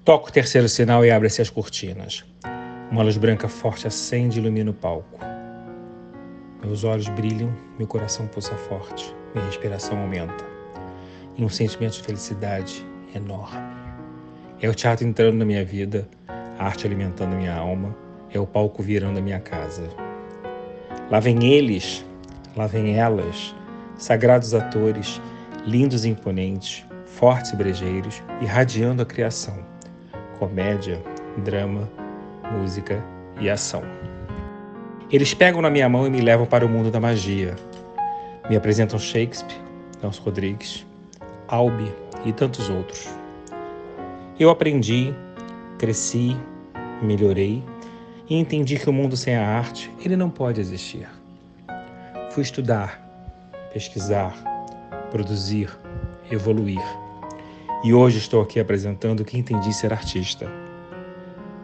Toco o terceiro sinal e abre-se as cortinas. Uma luz branca forte acende e ilumina o palco. Meus olhos brilham, meu coração pulsa forte, minha respiração aumenta. E um sentimento de felicidade enorme. É o teatro entrando na minha vida, a arte alimentando minha alma, é o palco virando a minha casa. Lá vem eles, lá vem elas, sagrados atores, lindos e imponentes, fortes e brejeiros, irradiando a criação. Comédia, drama, música e ação. Eles pegam na minha mão e me levam para o mundo da magia. Me apresentam Shakespeare, Nelson Rodrigues, Albi e tantos outros. Eu aprendi, cresci, melhorei e entendi que o mundo sem a arte, ele não pode existir. Fui estudar, pesquisar, produzir, evoluir. E hoje estou aqui apresentando o que entendi ser artista.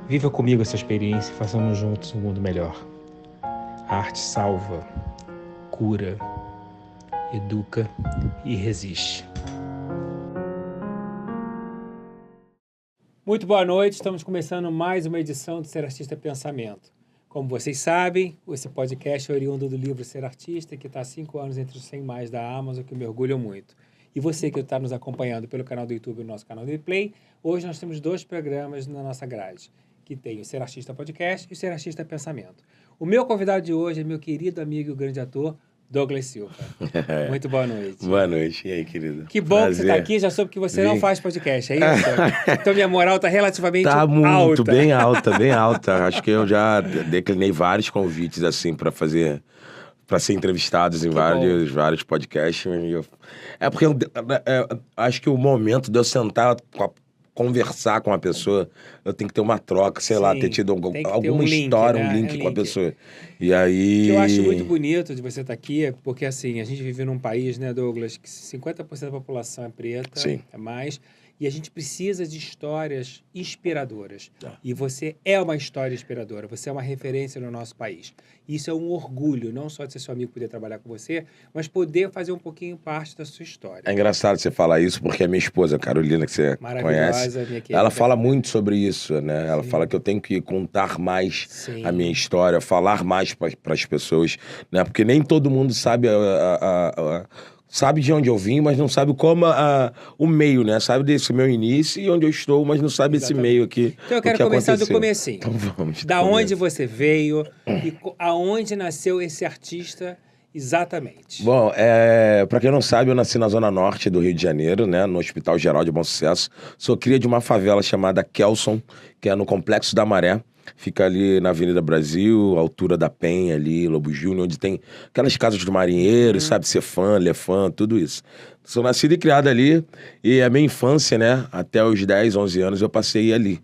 Viva comigo essa experiência e façamos juntos um mundo melhor. A arte salva, cura, educa e resiste. Muito boa noite, estamos começando mais uma edição do Ser Artista Pensamento. Como vocês sabem, esse podcast é oriundo do livro Ser Artista, que está há 5 anos entre os 100 mais da Amazon, que eu me orgulho muito. E você que está nos acompanhando pelo canal do YouTube e no nosso canal do Play, hoje nós temos 2 programas na nossa grade, que tem o Ser Artista Podcast e o Ser Artista Pensamento. O meu convidado de hoje é meu querido amigo e grande ator, Douglas Silva. Muito boa noite. Boa noite. E aí, querido? Que bom que você está aqui. Já soube que você não faz podcast, é isso? Então minha moral está relativamente alta. Tá muito, bem alta, bem alta. Acho que eu já declinei vários convites, assim, para ser entrevistados em vários podcasts. É porque acho que o momento de eu sentar conversar com a pessoa, eu tenho que ter uma troca, sei lá, ter tido alguma história, um link com a pessoa. E aí... O que eu acho muito bonito de você estar aqui, porque assim, a gente vive num país, né, Douglas, que 50% da população é preta, Sim. É mais, e a gente precisa de histórias inspiradoras. E você é uma história inspiradora, você é uma referência no nosso país. Isso é um orgulho, não só de ser seu amigo, poder trabalhar com você, mas poder fazer um pouquinho parte da sua história. É engraçado você falar isso, porque a minha esposa, Carolina, que você conhece, minha querida, ela fala muito sobre isso, né? Ela fala que eu tenho que contar mais a minha história, falar mais para as pessoas, né? Porque nem todo mundo sabe sabe de onde eu vim, mas não sabe como o meio, né? Sabe desse meu início e onde eu estou, mas não sabe esse meio aqui. Então eu quero começar do comecinho. Então vamos. Da onde você veio e aonde nasceu esse artista exatamente? Bom, pra quem não sabe, eu nasci na Zona Norte do Rio de Janeiro, né? No Hospital Geral de Bom Sucesso. Sou cria de uma favela chamada Kelson, que é no Complexo da Maré. Fica ali na Avenida Brasil, altura da Penha ali, Lobo Júnior, onde tem aquelas casas de marinheiros, sabe? Cefam, Lefam, tudo isso. Sou nascido e criado ali, e a minha infância, né? Até os 10, 11 anos eu passei ali,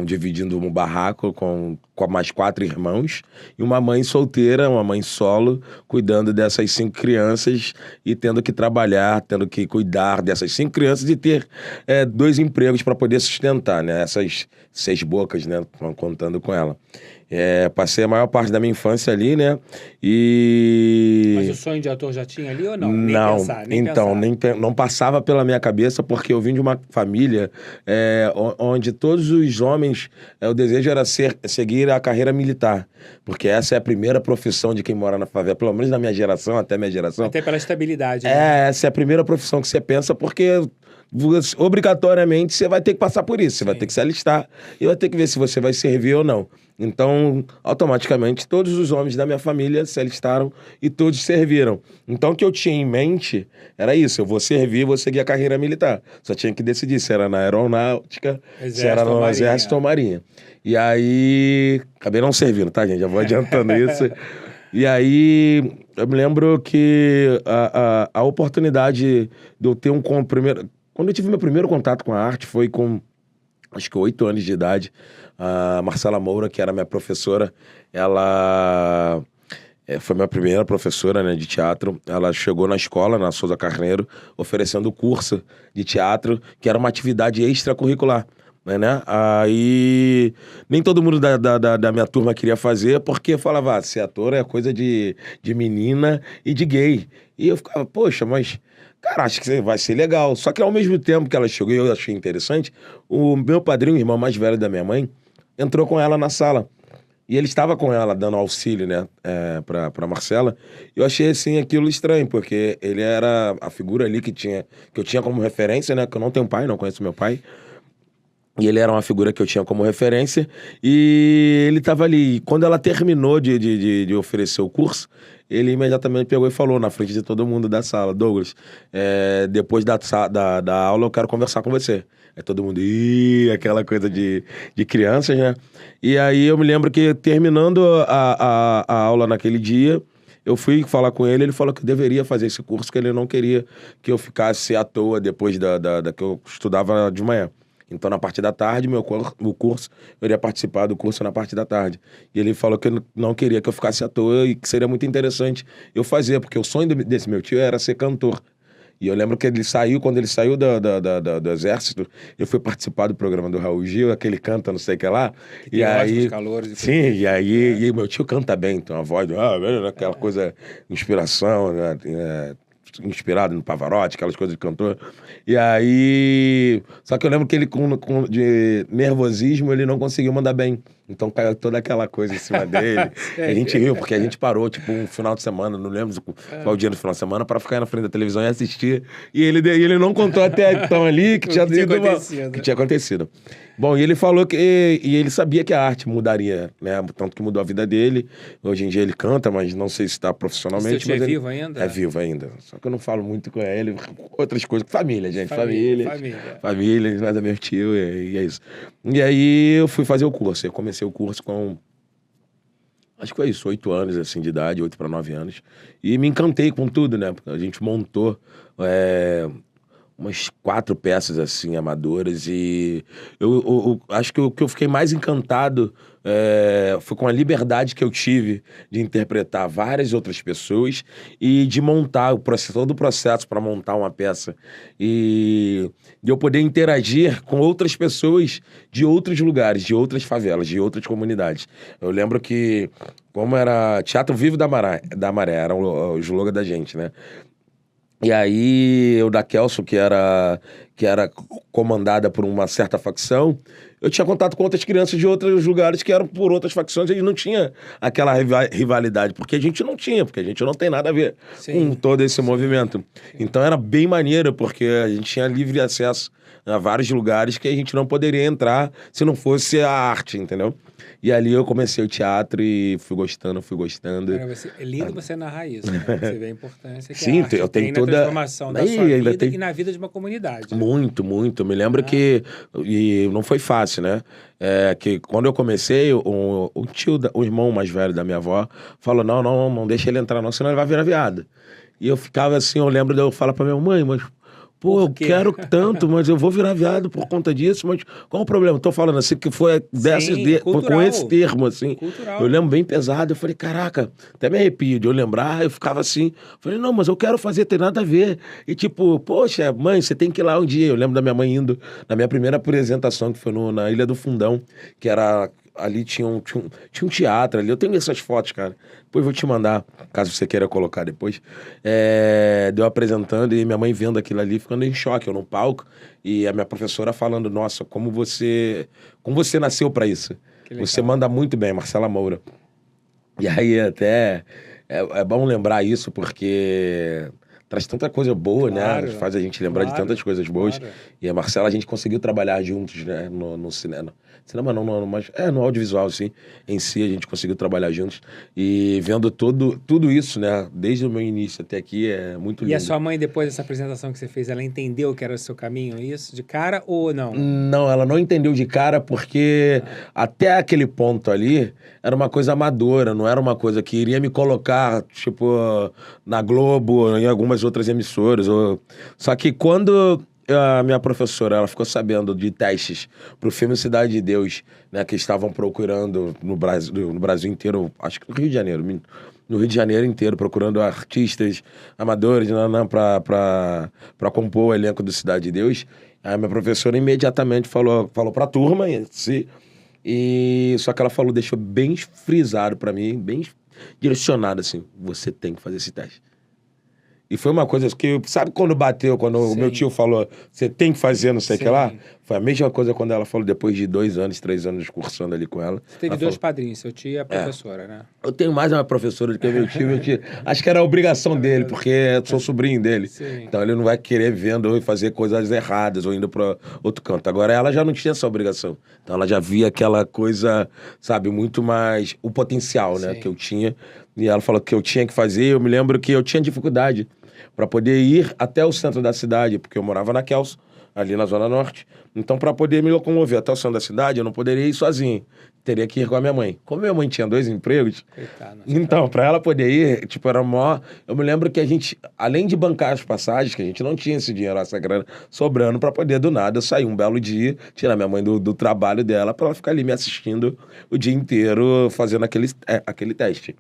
dividindo um barraco com mais 4 irmãos e uma mãe solteira, uma mãe solo, cuidando dessas 5 crianças e tendo que trabalhar, tendo que cuidar dessas 5 crianças e ter 2 empregos para poder sustentar, né? Essas 6 bocas, né? Contando com ela. Passei a maior parte da minha infância ali, né? Mas o sonho de ator já tinha ali ou não? Não passava pela minha cabeça, porque eu vim de uma família onde todos os homens, o desejo era seguir a carreira militar. Porque essa é a primeira profissão de quem mora na favela, pelo menos na minha geração, até minha geração. Até pela estabilidade. Né? Essa é a primeira profissão que você pensa, porque obrigatoriamente você vai ter que passar por isso, você vai ter que se alistar e vai ter que ver se você vai servir ou não. Então, automaticamente, todos os homens da minha família se alistaram e todos serviram. Então, o que eu tinha em mente era isso, eu vou servir, vou seguir a carreira militar. Só tinha que decidir se era na aeronáutica, se era no exército ou marinha. E aí, acabei não servindo, tá, gente? Já vou adiantando isso. E aí, eu me lembro que a oportunidade de eu ter primeiro... Quando eu tive meu primeiro contato com a arte foi com, acho que 8 anos de idade. A Marcela Moura, que era minha professora, ela foi minha primeira professora, né, de teatro. Ela chegou na escola, na Souza Carneiro, oferecendo curso de teatro, que era uma atividade extracurricular. né? Aí nem todo mundo da minha turma queria fazer, porque falava, ser ator é coisa de menina e de gay. E eu ficava, poxa, mas, cara, acho que vai ser legal. Só que ao mesmo tempo que ela chegou e eu achei interessante, o meu padrinho, o irmão mais velho da minha mãe, entrou com ela na sala. E ele estava com ela, dando auxílio, né, pra Marcela. E eu achei, assim, aquilo estranho, porque ele era a figura ali que eu tinha como referência, né, que eu não tenho pai, não conheço meu pai. E ele era uma figura que eu tinha como referência. E ele estava ali. E quando ela terminou de oferecer o curso, ele imediatamente pegou e falou na frente de todo mundo da sala: Douglas, depois da aula eu quero conversar com você. Aí todo mundo, aquela coisa de crianças, né? E aí eu me lembro que terminando a aula naquele dia, eu fui falar com ele falou que eu deveria fazer esse curso, que ele não queria que eu ficasse à toa depois da que eu estudava de manhã. Então, na parte da tarde, o curso, eu iria participar do curso na parte da tarde. E ele falou que não queria que eu ficasse à toa e que seria muito interessante eu fazer, porque o sonho desse meu tio era ser cantor. E eu lembro que quando ele saiu do exército, eu fui participar do programa do Raul Gil, aquele canta não sei o que lá. E aí, calores sim, e aí meu tio canta bem, tem uma voz, aquela coisa, inspiração, né? Inspirado no Pavarotti, aquelas coisas de cantor. E aí... Só que eu lembro que ele, de nervosismo, ele não conseguiu mandar bem. Então caiu toda aquela coisa em cima dele. E a gente riu, porque a gente parou, tipo, um final de semana, não lembro qual o dia do final de semana, pra ficar na frente da televisão e assistir. E ele não contou até então ali que tinha acontecido. Bom, e ele falou que... E ele sabia que a arte mudaria, né? Tanto que mudou a vida dele. Hoje em dia ele canta, mas não sei se está profissionalmente. Seu tio é vivo ainda? É vivo ainda. Só que eu não falo muito com ele. Outras coisas. Família, gente. Família, nada meu tio. E é isso. E aí eu fui fazer o curso. Eu comecei o curso com... Acho que foi isso, 8 anos, assim, de idade, 8 para 9 anos. E me encantei com tudo, né? A gente montou... umas 4 peças, assim, amadoras, e eu acho que o que eu fiquei mais encantado foi com a liberdade que eu tive de interpretar várias outras pessoas e de montar todo o processo para montar uma peça. E de eu poder interagir com outras pessoas de outros lugares, de outras favelas, de outras comunidades. Eu lembro que, como era Teatro Vivo da Maré, era o slogan da gente, né? E aí, eu da Kelso, que era comandada por uma certa facção, eu tinha contato com outras crianças de outros lugares que eram por outras facções, e não tinha aquela rivalidade, porque a gente não tem nada a ver com todo esse movimento. Então era bem maneiro, porque a gente tinha livre acesso a vários lugares que a gente não poderia entrar se não fosse a arte, entendeu? E ali eu comecei o teatro e fui gostando. É lindo você narrar isso, né? Você vê a importância que Sim, a arte eu tenho tem toda... na transformação da sua vida e na vida de uma comunidade. Muito, muito. Me lembro que... E não foi fácil, né? Que quando eu comecei, o irmão mais velho da minha avó falou, não deixa ele entrar não, senão ele vai virar viado. E eu ficava assim, eu lembro de eu falar pra minha mãe, mas... Pô, eu quero tanto, mas eu vou virar viado por conta disso, mas qual o problema? Tô falando assim, que foi com esse termo, assim. Cultural. Eu lembro bem pesado, eu falei, caraca, até me arrepio de eu lembrar, eu ficava assim, falei, não, mas eu quero fazer, tem nada a ver. E tipo, poxa, mãe, você tem que ir lá um dia. Eu lembro da minha mãe indo na minha primeira apresentação, que foi na Ilha do Fundão, que era... Ali tinha um teatro ali. Eu tenho essas fotos, cara. Depois vou te mandar, caso você queira colocar depois. Deu apresentando e minha mãe vendo aquilo ali, ficando em choque. Eu no palco e a minha professora falando, nossa, como você nasceu pra isso. Você manda muito bem, Marcela Moura. E aí até é bom lembrar isso porque... traz tanta coisa boa, claro, né? Faz a gente lembrar de tantas coisas boas. Claro. E a Marcela, a gente conseguiu trabalhar juntos, né? No cinema. Cinema não, mas no audiovisual, assim. Em si, a gente conseguiu trabalhar juntos. E vendo tudo isso, né? Desde o meu início até aqui, é muito lindo. E a sua mãe, depois dessa apresentação que você fez, ela entendeu que era o seu caminho, isso? De cara ou não? Não, ela não entendeu de cara porque até aquele ponto ali era uma coisa amadora, não era uma coisa que iria me colocar, tipo, na Globo, em algumas outras emissoras. Só que quando a minha professora, ela ficou sabendo de testes pro filme Cidade de Deus, né, que estavam procurando no Brasil inteiro, acho que no Rio de Janeiro, no Rio de Janeiro inteiro, procurando artistas amadores pra compor o elenco do Cidade de Deus. Aí a minha professora imediatamente falou pra turma, só que ela falou, deixou bem frisado pra mim, bem direcionado assim, você tem que fazer esse teste. E foi uma coisa que, sabe quando bateu, quando o meu tio falou, você tem que fazer, não sei o que lá? Foi a mesma coisa quando ela falou, depois de 2 anos, 3 anos cursando ali com ela. Você teve dois padrinhos, seu tio e a professora, né? Eu tenho mais uma professora do que meu tio. Acho que era a obrigação dele, porque eu sou sobrinho dele. Sim. Então ele não vai querer vendo eu fazer coisas erradas ou indo para outro canto. Agora ela já não tinha essa obrigação. Então ela já via aquela coisa, sabe, muito mais o potencial, né, que eu tinha. E ela falou que eu tinha que fazer. Eu me lembro que eu tinha dificuldade para poder ir até o centro da cidade, porque eu morava na Kelso, ali na Zona Norte. Então, para poder me locomover até o centro da cidade, eu não poderia ir sozinho. Teria que ir com a minha mãe. Como minha mãe tinha 2 empregos, então, para ela poder ir, tipo, era maior... Eu me lembro que a gente, além de bancar as passagens, que a gente não tinha esse dinheiro, essa grana sobrando para poder, do nada, eu sair um belo dia, tirar minha mãe do trabalho dela, para ela ficar ali me assistindo o dia inteiro, fazendo aquele teste.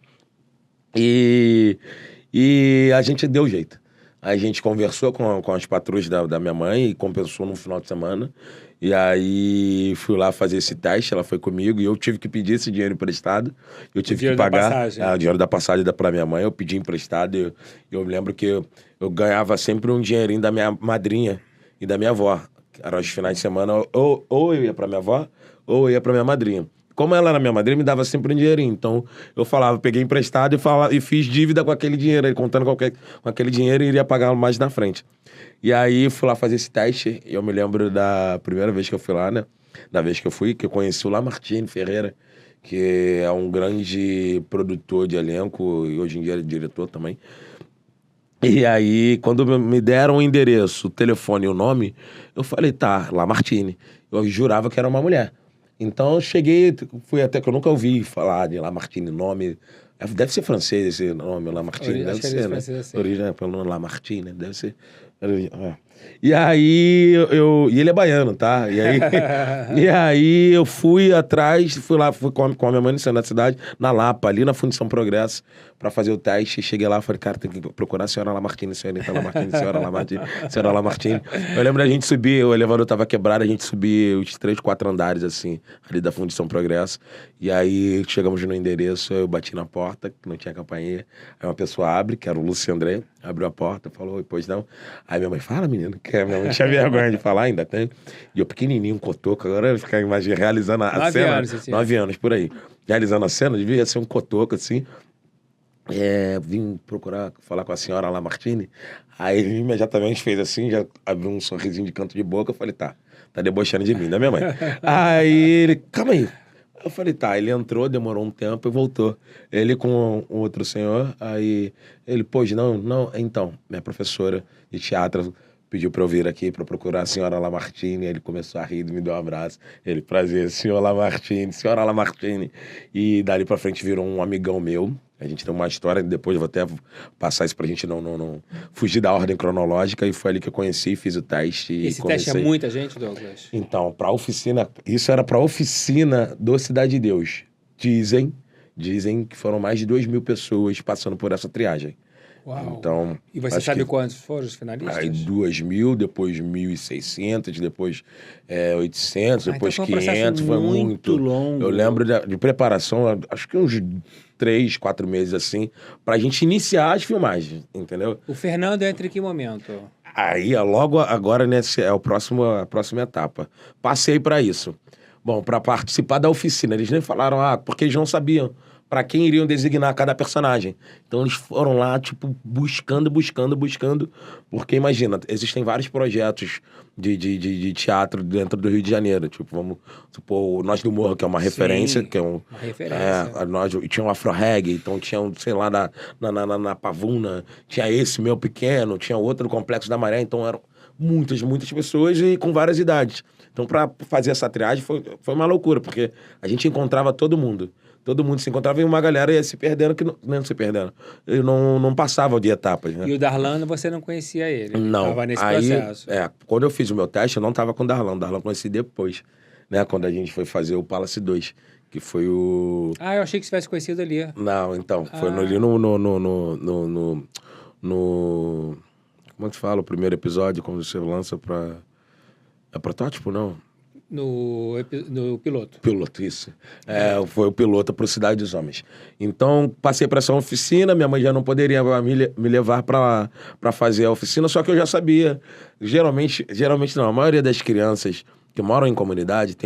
E a gente deu jeito. A gente conversou com as patroas da minha mãe e compensou no final de semana. E aí fui lá fazer esse teste, ela foi comigo e eu tive que pedir esse dinheiro emprestado. Eu tive que pagar o dinheiro da passagem para minha mãe, eu pedi emprestado. Eu me lembro que eu ganhava sempre um dinheirinho da minha madrinha e da minha avó. Eram os finais de semana, ou eu ia para minha avó, ou eu ia para minha madrinha. Como ela era minha madrinha, me dava sempre um dinheirinho. Então, eu falava, peguei emprestado e fiz dívida com aquele dinheiro. Aí, contando com aquele dinheiro, e iria pagar mais na frente. E aí, fui lá fazer esse teste. E eu me lembro da primeira vez que eu fui lá, né? Da vez que eu fui, que eu conheci o Lamartine Ferreira, que é um grande produtor de elenco, e hoje em dia é diretor também. E aí, quando me deram o endereço, o telefone e o nome, eu falei, tá, Lamartine. Eu jurava que era uma mulher. Então eu cheguei, fui até que eu nunca ouvi falar de Lamartine, nome. Deve ser francês esse nome, Lamartine, deve ser, né? Origem pelo nome Lamartine, deve ser. E aí e ele é baiano, tá? E aí eu fui atrás, fui com a minha mãe no centro da cidade, na Lapa, ali na Fundição Progresso, pra fazer o teste. Cheguei lá, falei, cara, tem que procurar a senhora Lamartine, senhorita Lamartine, senhora Lamartine, senhora Lamartine. Eu lembro da gente subir, o elevador tava quebrado, a gente subia os 3, 4 andares, assim, ali da Fundição Progresso. E aí chegamos no endereço, eu bati na porta, que não tinha campainha. Aí uma pessoa abre, que era o Lúcio André, abriu a porta, falou, pois não. Aí minha mãe, fala, menino, que minha mãe tinha vergonha de falar, ainda tem. E eu pequenininho, um cotoco, agora eu ficar imaginando, realizando a cena. 9 anos, por aí. Realizando a cena, devia ser um cotoco, assim. Vim procurar falar com a senhora Lamartine. Aí ele imediatamente fez assim, já abriu um sorrisinho de canto de boca. Eu falei, tá debochando de mim, da minha mãe. Aí ele, calma aí. Eu falei, tá. Ele entrou, demorou um tempo e voltou. Ele com um outro senhor. Aí ele, pois não. Então, minha professora de teatro pediu pra eu vir aqui pra procurar a senhora Lamartine. Ele começou a rir, me deu um abraço. Ele, prazer, senhora Lamartine. E dali pra frente virou um amigão meu. A gente tem uma história, depois eu vou até passar isso pra gente não fugir da ordem cronológica. E foi ali que eu conheci, fiz o teste. Esse teste é muita gente, Douglas? Então, pra oficina, isso era pra oficina do Cidade de Deus. Dizem que foram mais de 2.000 pessoas passando por essa triagem. Uau. Então, e você sabe quantos foram os finalistas? Aí 2.000, depois 1.600, depois 800, depois então 500. Foi muito longo. Eu lembro de preparação, acho que uns 3, 4 meses assim, pra gente iniciar as filmagens, entendeu? O Fernando entra em que momento? Aí, logo agora, né, a próxima etapa. Passei pra isso. Bom, pra participar da oficina, eles nem falaram, porque eles não sabiam para quem iriam designar cada personagem. Então eles foram lá, tipo, buscando, porque imagina, existem vários projetos de teatro dentro do Rio de Janeiro, tipo, vamos supor, o Nós do Morro, que é uma referência, Sim, que é uma referência. Tinha o Afro Reggae, então tinha, sei lá, na Pavuna, tinha esse Meu Pequeno, tinha outro Complexo da Maré, então eram muitas pessoas e com várias idades. Então, para fazer essa triagem foi uma loucura, porque a gente encontrava todo mundo se encontrava e uma galera ia se perdendo, ele não passava de etapas, né? E o Darlan, você não conhecia ele? Não. Estava nesse processo. Quando eu fiz o meu teste, eu não estava com o Darlan eu conheci depois, né? Quando a gente foi fazer o Palace 2, que foi o... Eu achei que você tivesse conhecido ali. Não, então, foi ali como é que fala o primeiro episódio, quando você lança pra... É protótipo, não? No piloto. Piloto, isso. Foi o piloto para o Cidade dos Homens. Então, passei para essa oficina, minha mãe já não poderia me levar para fazer a oficina, só que eu já sabia. Geralmente não, a maioria das crianças que moram em comunidade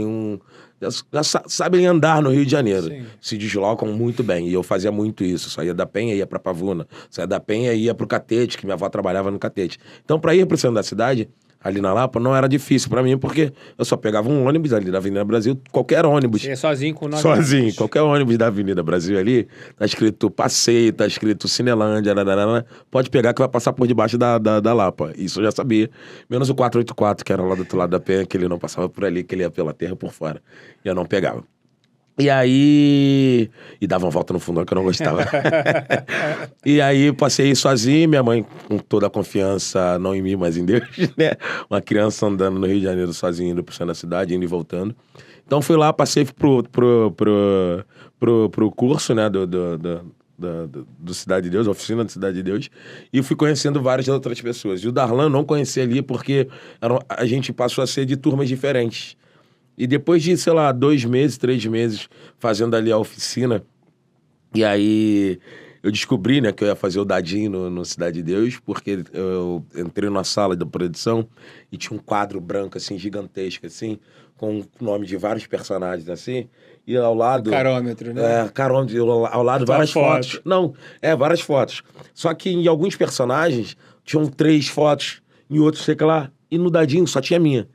já sabem andar no Rio de Janeiro. Sim. Se deslocam muito bem. E eu fazia muito isso. Saía da Penha, ia para Pavuna. Saía da Penha, ia para o Catete, que minha avó trabalhava no Catete. Então, para ir para o centro da cidade, ali na Lapa, não era difícil para mim, porque eu só pegava um ônibus ali da Avenida Brasil, qualquer ônibus. Você é sozinho com 9 Sozinho, anos. qualquer ônibus da Avenida Brasil ali, tá escrito Passeio, tá escrito Cinelândia, pode pegar que vai passar por debaixo da Lapa. Isso eu já sabia. Menos o 484, que era lá do outro lado da Penha, que ele não passava por ali, que ele ia pela terra por fora. E eu não pegava. E aí... E dava uma volta no fundão que eu não gostava. E aí passei sozinho, minha mãe com toda a confiança, não em mim, mas em Deus, né? Uma criança andando no Rio de Janeiro sozinho, indo pro centro da cidade, indo e voltando. Então fui lá, passei pro curso, né, do Cidade de Deus, a oficina do Cidade de Deus, e fui conhecendo várias outras pessoas. E o Darlan não conhecia ali porque a gente passou a ser de turmas diferentes. E depois de, sei lá, 2 meses, 3 meses fazendo ali a oficina, e aí eu descobri, né, que eu ia fazer o Dadinho no Cidade de Deus, porque eu entrei numa sala da produção e tinha um quadro branco, assim, gigantesco, assim, com o nome de vários personagens, assim, e ao lado... Carômetro, né? Carômetro, ao lado várias fotos. Não, várias fotos. Só que em alguns personagens tinham 3 fotos, em outros, sei lá, e no Dadinho só tinha minha.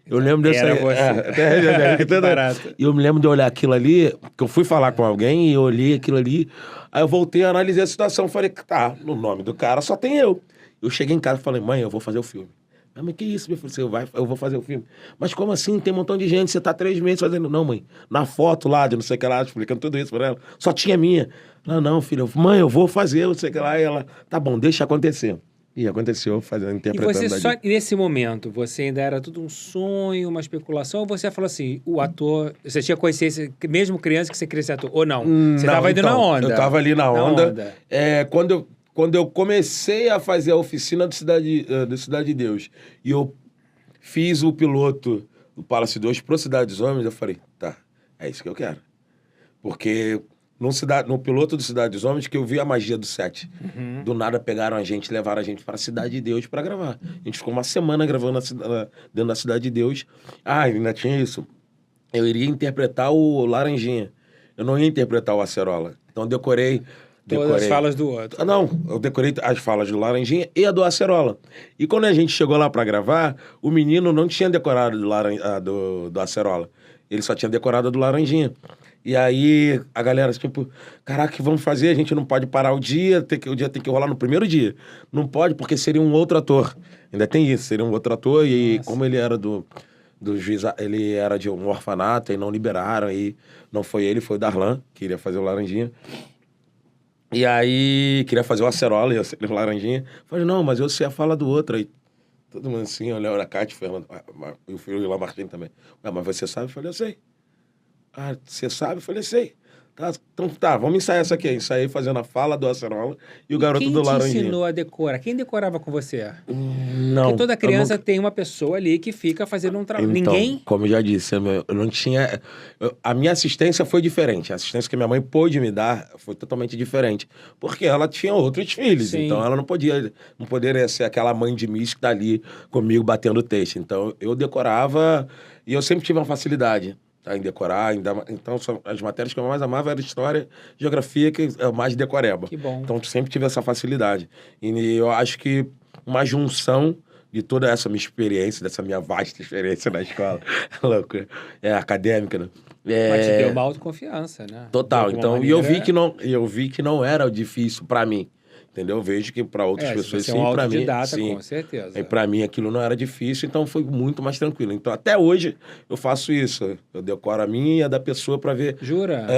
Eu lembro dessa... Era você. E eu me lembro de olhar aquilo ali, que eu fui falar com alguém e eu olhei aquilo ali, aí eu voltei a analisar a situação, falei, tá, no nome do cara só tem eu. Eu cheguei em casa e falei, mãe, eu vou fazer o filme. Mas que isso, meu filho? Eu vou fazer o filme. Mas como assim? Tem um montão de gente, você tá 3 meses fazendo... Não, mãe, na foto lá, de não sei o que lá, explicando tudo isso pra ela, só tinha minha. Não, filho, mãe, eu vou fazer, não sei o que lá. E ela, tá bom, deixa acontecer. E aconteceu, interpretando. E você só, nesse momento, você ainda era tudo um sonho, uma especulação, ou você falou assim, o ator, você tinha consciência, mesmo criança, que você queria ser ator, ou não? Você tava indo na onda. Eu tava ali na onda. Quando eu comecei a fazer a oficina do Cidade de Deus, e eu fiz o piloto do Palace 2 pro Cidade dos Homens, eu falei, tá, é isso que eu quero. Porque... No piloto do Cidade dos Homens, que eu vi a magia do set. Uhum. Do nada pegaram a gente, levaram a gente para a Cidade de Deus para gravar. A gente ficou uma semana gravando dentro da Cidade de Deus. Ainda tinha isso. Eu iria interpretar o Laranjinha. Eu não ia interpretar o Acerola. Então eu decorei Todas as falas do outro. Não, eu decorei as falas do Laranjinha e a do Acerola. E quando a gente chegou lá para gravar, o menino não tinha decorado do Acerola. Ele só tinha decorado a do Laranjinha. E aí a galera, tipo, caraca, o que vamos fazer? A gente não pode parar o dia tem que rolar no primeiro dia. Não pode, porque seria um outro ator. Ainda tem isso, seria um outro ator. E como ele era do juiz, ele era de um orfanato e não liberaram. E não foi ele, foi o Darlan, que iria fazer o Laranjinha. E aí queria fazer o Acerola e o Laranjinha. Falei, não, mas eu sei a fala do outro. Aí todo mundo assim, olhando a Cátia, e o filho lá, Martim também. Mas você sabe? Eu falei, eu sei. Você sabe? Eu falei, sei. Tá, então tá, vamos ensaiar essa aqui. Ensaiei fazendo a fala do Acerola e o garoto do Laranjinha. Quem te ensinou a decorar? Quem decorava com você? Não. Porque toda criança tem uma pessoa ali que fica fazendo um trabalho. Então, Ninguém? Como eu já disse, eu não tinha... A minha assistência foi diferente. A assistência que minha mãe pôde me dar foi totalmente diferente. Porque ela tinha outros filhos. Sim. Então ela não poderia ser aquela mãe de Miss que tá ali comigo batendo texto. Então eu decorava e eu sempre tive uma facilidade em decorar. Então as matérias que eu mais amava eram história, geografia, que é mais decoreba. Que bom. Então sempre tive essa facilidade. E eu acho que uma junção de toda essa minha experiência, dessa minha vasta experiência na escola, acadêmica, né? Mas te deu uma autoconfiança, né? Total. De alguma Então, maneira... eu vi que não era difícil pra mim. Entendeu? Eu vejo que para outras pessoas você sim, é um para mim, autodidata, sim. com certeza. E para mim aquilo não era difícil, então foi muito mais tranquilo. Então até hoje eu faço isso. Eu decoro a minha e a da pessoa para ver. Jura?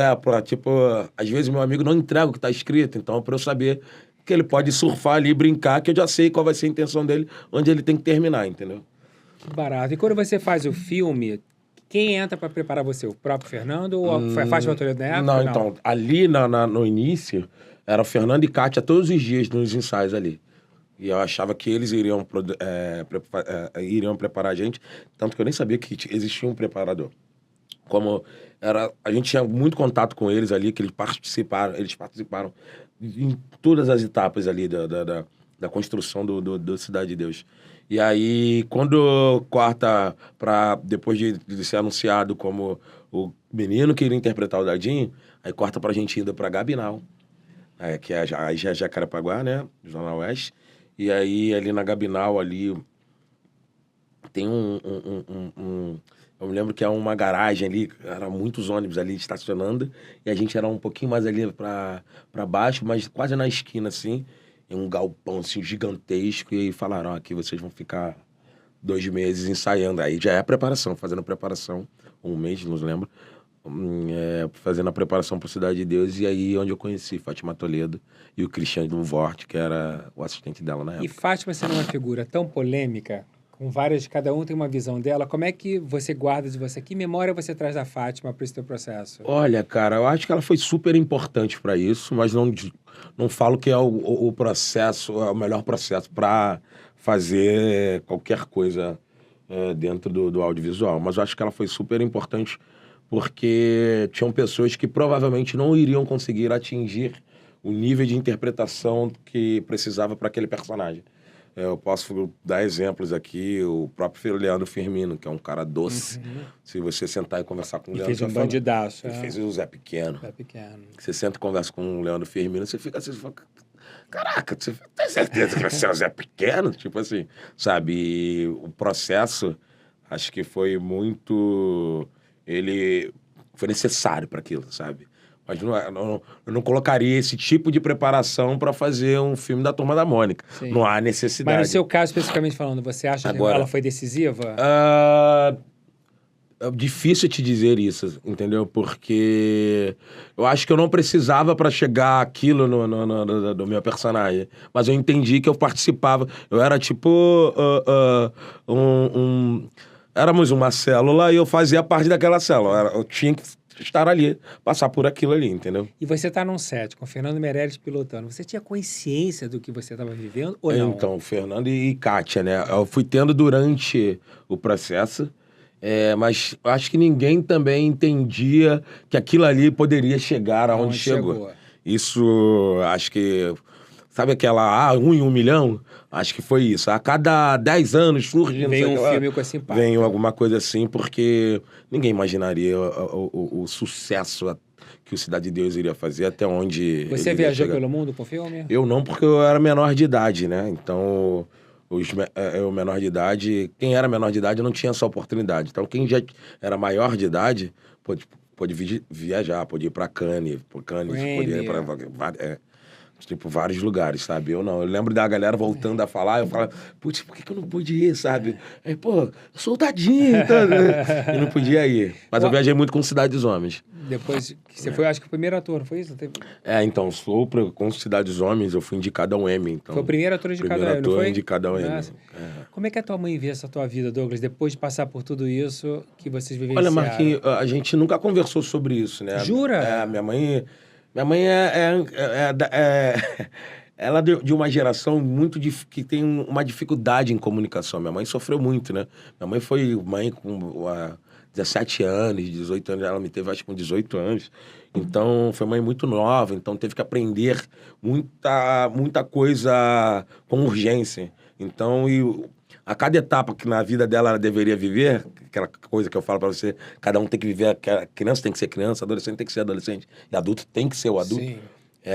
Tipo, às vezes meu amigo não entrega o que tá escrito, então para eu saber que ele pode surfar ali e brincar, que eu já sei qual vai ser a intenção dele, onde ele tem que terminar, entendeu? Que barato. E quando você faz o filme, quem entra para preparar você? O próprio Fernando ou foi a Fátima Toledo na época? Não, então, ali no início, era o Fernando e Kátia todos os dias nos ensaios ali. E eu achava que eles iriam preparar a gente, tanto que eu nem sabia que existia um preparador. Como a gente tinha muito contato com eles ali, que eles participaram em todas as etapas ali da construção do Cidade de Deus. E aí, quando corta depois de ser anunciado como o menino que iria interpretar o Dadinho, aí corta pra gente indo pra Gabinal, que é Jacarepaguá, né, Zona Oeste. E aí, ali na Gabinal, ali, tem eu me lembro que é uma garagem ali, eram muitos ônibus ali estacionando, e a gente era um pouquinho mais ali pra baixo, mas quase na esquina, assim, em um galpão, assim, gigantesco, e aí falaram, aqui vocês vão ficar 2 meses ensaiando. Aí já é a preparação, fazendo a preparação, 1 mês, não lembro, fazendo a preparação para Cidade de Deus, e aí onde eu conheci Fátima Toledo e o Cristiano Vort, que era o assistente dela na época. E Fátima sendo uma figura tão polêmica, com várias, cada um tem uma visão dela, como é que você guarda de você? Que memória você traz da Fátima para esse teu processo? Olha, cara, eu acho que ela foi super importante para isso, mas não falo que é o processo, é o melhor processo para fazer qualquer coisa dentro do audiovisual. Mas eu acho que ela foi super importante porque tinham pessoas que provavelmente não iriam conseguir atingir o nível de interpretação que precisava para aquele personagem. Eu posso dar exemplos aqui, o próprio Leandro Firmino, que é um cara doce. Se você sentar e conversar com o Leandro... Fez um bandidaço. Ele fez o Zé Pequeno. Zé Pequeno. Você senta e conversa com o Leandro Firmino, você fica assim, você fala, caraca, você tem certeza que vai ser o Zé Pequeno? Tipo assim, sabe? E o processo, acho que foi muito... Ele foi necessário para aquilo, sabe? Mas eu não colocaria esse tipo de preparação para fazer um filme da Turma da Mônica. Sim. Não há necessidade. Mas no seu caso, especificamente falando, você acha que ela foi decisiva? É difícil te dizer isso, entendeu? Porque eu acho que eu não precisava para chegar aquilo no meu personagem. Mas eu entendi que eu participava. Eu era tipo éramos uma célula e eu fazia parte daquela célula. Eu tinha que estar ali, passar por aquilo ali, entendeu? E você tá num set com o Fernando Meirelles pilotando. Você tinha consciência do que você estava vivendo ou não? Então, Fernando e Kátia, né? Eu fui tendo durante o processo, mas eu acho que ninguém também entendia que aquilo ali poderia chegar aonde chegou. Isso, acho que... Sabe aquela 1 em 1 milhão? Acho que foi isso. A cada 10 anos surge... Vem um filme com esse impacto. Vem alguma coisa assim, porque ninguém imaginaria o sucesso que o Cidade de Deus iria fazer, até onde... Você viajou pelo mundo com o filme? Eu não, porque eu era menor de idade, né? Então, eu menor de idade... Quem era menor de idade não tinha essa oportunidade. Então, quem já era maior de idade pode viajar, pode ir para Cannes, pode ir para... Tipo, vários lugares, sabe? Eu não. Eu lembro da galera voltando a falar, eu falava, putz, por que eu não pude ir, sabe? Aí, pô, eu sou o Tadinho, então, né? E não podia ir. Mas eu viajei muito com Cidade dos Homens. Depois que você foi, acho que o primeiro ator, não foi isso? Então, com Cidade dos Homens, eu fui indicado a um Emmy. Então, foi o primeiro ator indicado ao Emmy, não foi? Indicado ao Emmy. Como é que a tua mãe vê essa tua vida, Douglas, depois de passar por tudo isso que vocês vivenciaram? Olha, Marquinhos, a gente nunca conversou sobre isso, né? Jura? Minha mãe ela é de uma geração que tem uma dificuldade em comunicação. Minha mãe sofreu muito, né? Minha mãe foi mãe com 17 anos, 18 anos. Ela me teve, acho que com 18 anos. Então, foi mãe muito nova. Então, teve que aprender muita coisa com urgência. Então, a cada etapa que na vida dela ela deveria viver, aquela coisa que eu falo pra você, cada um tem que viver, criança tem que ser criança, adolescente tem que ser adolescente, e adulto tem que ser o adulto. Sim.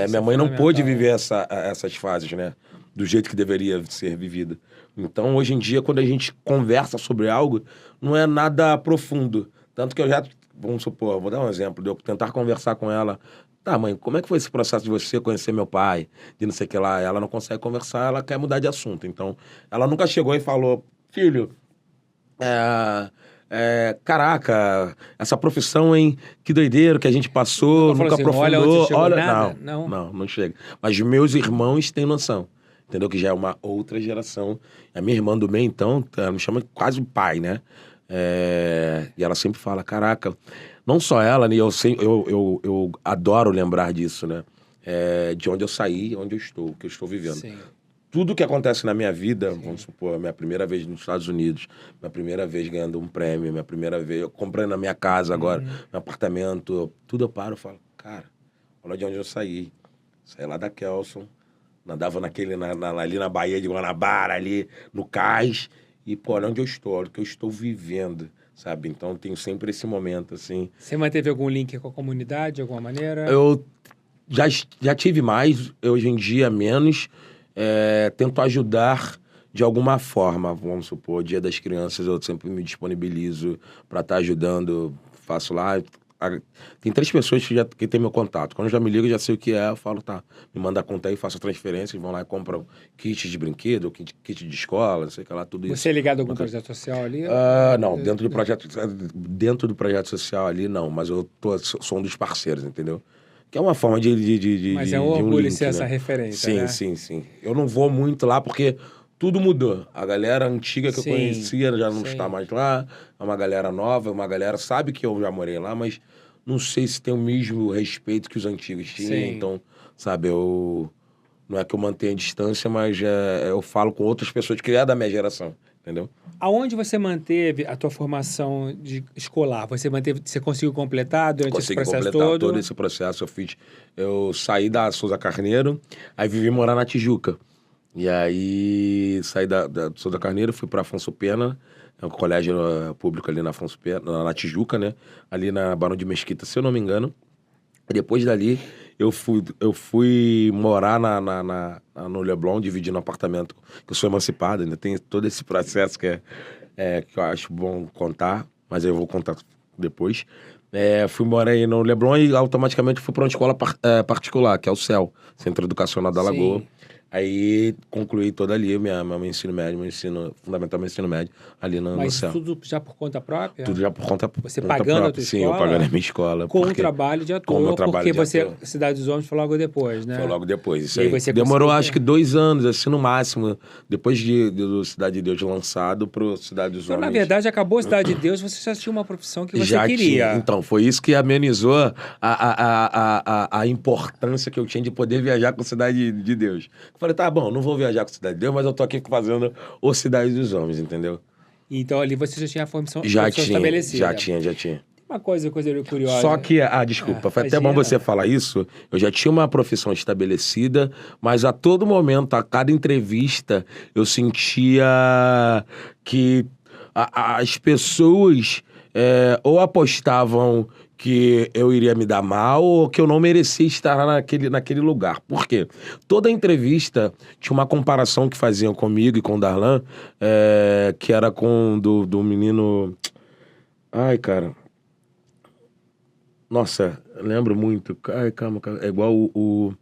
Minha mãe não pôde viver essas fases, né? Do jeito que deveria ser vivida. Então, hoje em dia, quando a gente conversa sobre algo, não é nada profundo. Tanto que eu já, vamos supor, vou dar um exemplo, de eu tentar conversar com ela. Tá, mãe, como é que foi esse processo de você conhecer meu pai? De não sei o que lá. Ela não consegue conversar, ela quer mudar de assunto. Então, ela nunca chegou e falou, filho, caraca, essa profissão, hein? Que doideiro que a gente passou, nunca assim, aprofundou. Olha, não chega. Mas meus irmãos têm noção, entendeu? Que já é uma outra geração. A minha irmã do meio, então, ela me chama quase o pai, né? E ela sempre fala, caraca, não só ela, né? Eu adoro lembrar disso, né? De onde eu saí, onde eu estou, o que eu estou vivendo. Sim. tudo que acontece na minha vida, vamos supor, minha primeira vez nos Estados Unidos, minha primeira vez ganhando um prêmio, minha primeira vez comprando a minha casa agora, meu apartamento, tudo eu paro e falo, cara, olha de onde eu saí. Saí lá da Kelson, nadava ali na Baía de Guanabara, ali no cais, e, pô, olha onde eu estou, olha o que eu estou vivendo, sabe? Então, tenho sempre esse momento, assim. Você manteve algum link com a comunidade, de alguma maneira? Eu já tive mais, hoje em dia menos. Tento ajudar de alguma forma, vamos supor, Dia das Crianças, eu sempre me disponibilizo para estar ajudando, faço lá. Tem 3 pessoas que têm meu contato. Quando já me ligam, já sei o que é, eu falo, tá, me manda a conta aí, faço a transferência, eles vão lá e compram kit de brinquedo, kit de escola, não sei o que lá, tudo isso. Você é ligado a algum projeto social ali? Não, dentro do projeto social ali, não, mas eu sou um dos parceiros, entendeu? Que é uma forma Mas é um orgulho ser essa referência, sim, né? sim. Eu não vou muito lá porque tudo mudou. A galera antiga que eu conhecia já não está mais lá. É uma galera nova, uma galera sabe que eu já morei lá, mas não sei se tem o mesmo respeito que os antigos tinham. Sim. Então, sabe, não é que eu mantenha a distância, mas eu falo com outras pessoas que é da minha geração, entendeu? Aonde você manteve a tua formação escolar? Você conseguiu completar durante esse processo todo esse processo. Eu saí da Souza Carneiro, aí vivi morar na Tijuca. E aí saí da Souza Carneiro, fui para Afonso Pena, é um colégio público ali na Afonso Pena, na Tijuca, né? Ali na Barão de Mesquita, se eu não me engano. E depois dali, eu fui morar no Leblon, dividindo apartamento, que eu sou emancipado, ainda tem todo esse processo que eu acho bom contar, mas eu vou contar depois. Fui morar aí no Leblon e automaticamente fui para uma escola particular, que é o CEL, Centro Educacional da Lagoa. Sim. Aí concluí toda ali, meu ensino médio, meu ensino fundamental, meu ensino médio, ali no Mas CEL. tudo já por conta própria? Tudo já por conta própria. Você pagando a tua Sim, escola? eu pagando a minha escola. Com o trabalho de ator, com o meu trabalho porque de você, ator. Cidade dos Homens foi logo depois, né? Foi logo depois, isso E aí aí. você Demorou conseguiu acho que 2 anos, assim, no máximo, depois do Cidade de Deus lançado pro Cidade dos Então, Homens. na verdade, acabou a Cidade de Deus, você já tinha uma profissão que você Já queria. tinha. Então, foi isso que amenizou a importância que eu tinha de poder viajar com Cidade de Deus. Eu falei, tá bom, não vou viajar com Cidade de Deus, mas eu tô aqui fazendo o Cidade dos Homens, entendeu? Então, ali você já tinha a profissão Já estabelecida. tinha. Uma coisa curiosa. Só que, desculpa, foi até bom você falar isso. Eu já tinha uma profissão estabelecida, mas a todo momento, a cada entrevista, eu sentia que as pessoas ou apostavam que eu iria me dar mal ou que eu não merecia estar naquele lugar. Por quê? Toda entrevista tinha uma comparação que faziam comigo e com o Darlan, que era do menino... Ai, cara... Nossa, lembro muito. Ai, calma. É igual o...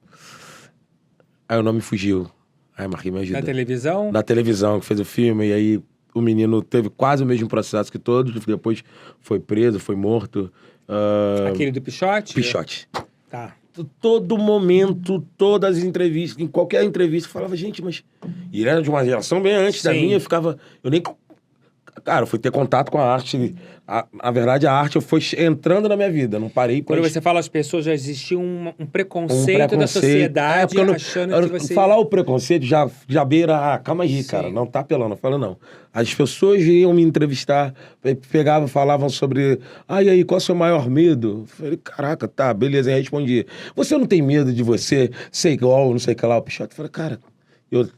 Ai, o nome fugiu. Ai, Marquinhos, me ajuda. Na televisão? Na televisão, que fez o filme, e aí o menino teve quase o mesmo processo que todos, depois foi preso, foi morto. Aquele do Pichote? Pichote. Tá. Todo momento, todas as entrevistas, em qualquer entrevista, eu falava, gente, mas... E ele era de uma geração bem antes da minha, eu nem... Cara, eu fui ter contato com a arte. Na verdade, a arte foi entrando na minha vida. Não parei. Quando você fala as pessoas, já existia um preconceito da sociedade achando que você... Falar o preconceito já beira... calma aí, cara. Não tá apelando. Eu falo, não. As pessoas iam me entrevistar, falavam sobre... e aí, qual é o seu maior medo? Eu falei, caraca, tá, beleza. Aí respondi, você não tem medo de você ser igual, não sei o que lá, o Pichote? Eu falei, cara... Eu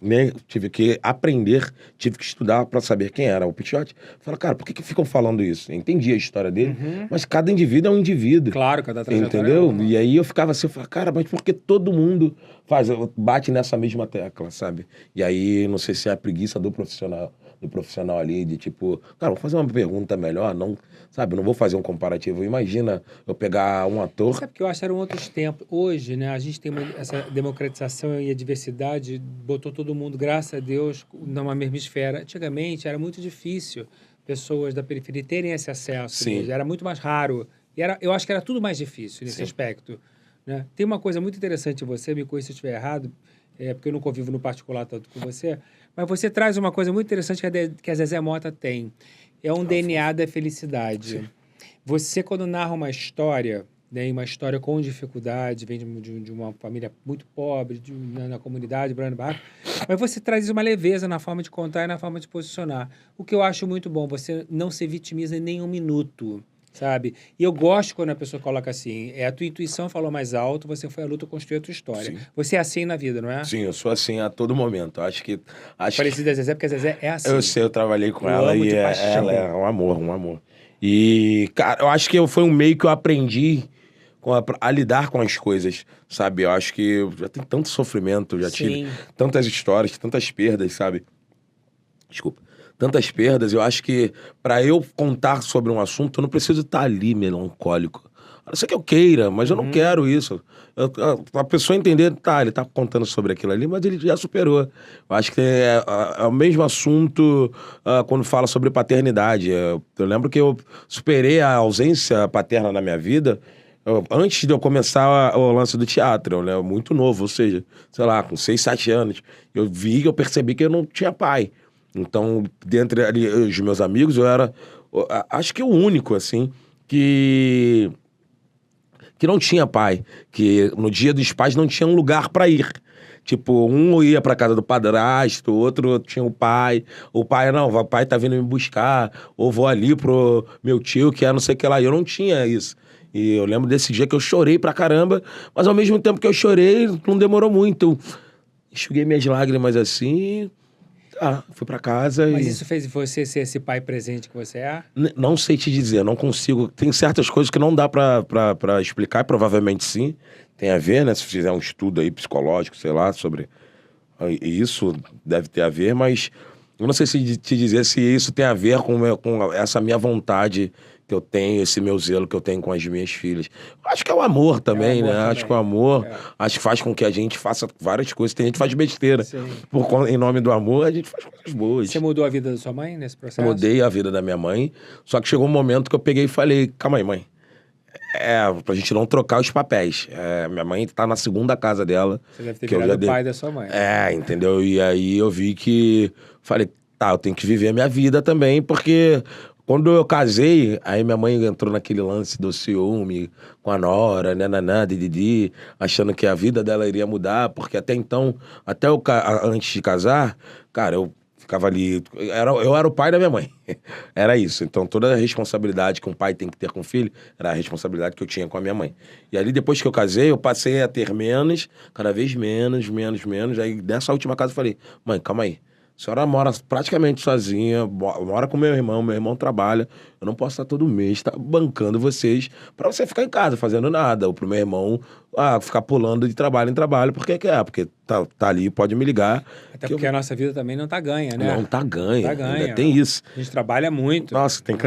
tive que aprender, tive que estudar para saber quem era o Pichote. Falei, cara, por que ficam falando isso? Eu entendi a história dele, mas cada indivíduo é um indivíduo. Claro, cada trajetória. Entendeu? E aí eu ficava assim, eu falava, cara, mas por que todo mundo bate nessa mesma tecla, sabe? E aí, não sei se é a preguiça do profissional ali, de tipo, cara, vou fazer uma pergunta melhor, não, sabe? Não vou fazer um comparativo. Imagina eu pegar um ator... Sabe que eu acho que eram outros tempos. Hoje, né, a gente tem essa democratização e a diversidade, botou todo mundo, graças a Deus, numa mesma esfera. Antigamente era muito difícil pessoas da periferia terem esse acesso. Sim. Era muito mais raro. E eu acho que era tudo mais difícil nesse aspecto. Né? Tem uma coisa muito interessante em você, me corrija se eu estiver errado, porque eu não convivo no particular tanto com você, mas você traz uma coisa muito interessante que a Zezé Mota tem. É um DNA da felicidade. Sim. Você, quando narra uma história, né, em uma história com dificuldade, vem de uma família muito pobre, na comunidade, mas você traz uma leveza na forma de contar e na forma de posicionar. O que eu acho muito bom, você não se vitimiza em nenhum minuto, sabe? E eu gosto quando a pessoa coloca assim, a tua intuição falou mais alto, você foi à luta construir a tua história. Sim. Você é assim na vida, não é? Sim, eu sou assim a todo momento. Parecido da Zezé, porque a Zezé é assim. Eu sei, eu trabalhei com Eu ela amo e de paixão. ela é um amor, um amor. E, cara, eu acho que foi um meio que eu aprendi a lidar com as coisas, sabe? Eu acho que eu já tenho tanto sofrimento, já tive tantas histórias, tantas perdas, sabe? Desculpa. Tantas perdas, eu acho que pra eu contar sobre um assunto, eu não preciso estar ali melancólico. A não ser que eu queira, mas eu não quero isso. A pessoa entender, tá, ele tá contando sobre aquilo ali, mas ele já superou. Eu acho que é o mesmo assunto quando fala sobre paternidade. Eu lembro que eu superei a ausência paterna na minha vida antes de eu começar o lance do teatro, né? Muito novo, ou seja, sei lá, com 6, 7 anos. Eu percebi que eu não tinha pai. Então, dentre ali, os meus amigos, eu era, acho que o único, assim, que não tinha pai. Que no dia dos pais não tinha um lugar pra ir. Tipo, um ia pra casa do padrasto, o outro tinha o pai. O pai, não, o pai tá vindo me buscar. Ou vou ali pro meu tio, que é não sei o que lá. Eu não tinha isso. E eu lembro desse dia que eu chorei pra caramba, mas ao mesmo tempo que eu chorei, não demorou muito. Eu enxuguei minhas lágrimas assim, fui pra casa Mas isso fez você ser esse pai presente que você é? Não sei te dizer, não consigo. Tem certas coisas que não dá pra explicar, provavelmente sim. Tem a ver, né? Se fizer um estudo aí psicológico, sei lá, sobre isso, deve ter a ver, mas eu não sei se te dizer se isso tem a ver com essa minha vontade que eu tenho, esse meu zelo que eu tenho com as minhas filhas. Acho que é o amor também, né? Acho que o amor acho que faz com que a gente faça várias coisas. Tem gente que faz besteira. Em nome do amor, a gente faz coisas boas. Você mudou a vida da sua mãe nesse processo? Eu mudei a vida da minha mãe, só que chegou um momento que eu peguei e falei, calma aí, mãe. Pra gente não trocar os papéis. Minha mãe tá na segunda casa dela. Você deve ter virado o pai da sua mãe. Entendeu? E aí eu vi que... Falei, tá, eu tenho que viver a minha vida também, porque... Quando eu casei, aí minha mãe entrou naquele lance do ciúme com a nora, dididi, achando que a vida dela iria mudar, porque até então, antes de casar, cara, eu ficava ali... Eu era o pai da minha mãe. Era isso. Então, toda a responsabilidade que um pai tem que ter com o filho era a responsabilidade que eu tinha com a minha mãe. E ali, depois que eu casei, eu passei a ter menos, cada vez menos. Aí, nessa última casa, eu falei, mãe, calma aí. A senhora mora praticamente sozinha, mora com meu irmão trabalha. Eu não posso estar todo mês bancando vocês pra você ficar em casa fazendo nada. Ou pro meu irmão ficar pulando de trabalho em trabalho, porque tá ali, pode me ligar. Até porque a nossa vida também não tá ganha, né? Não tá ganha, ainda tem isso. A gente trabalha muito. Nossa, tem que...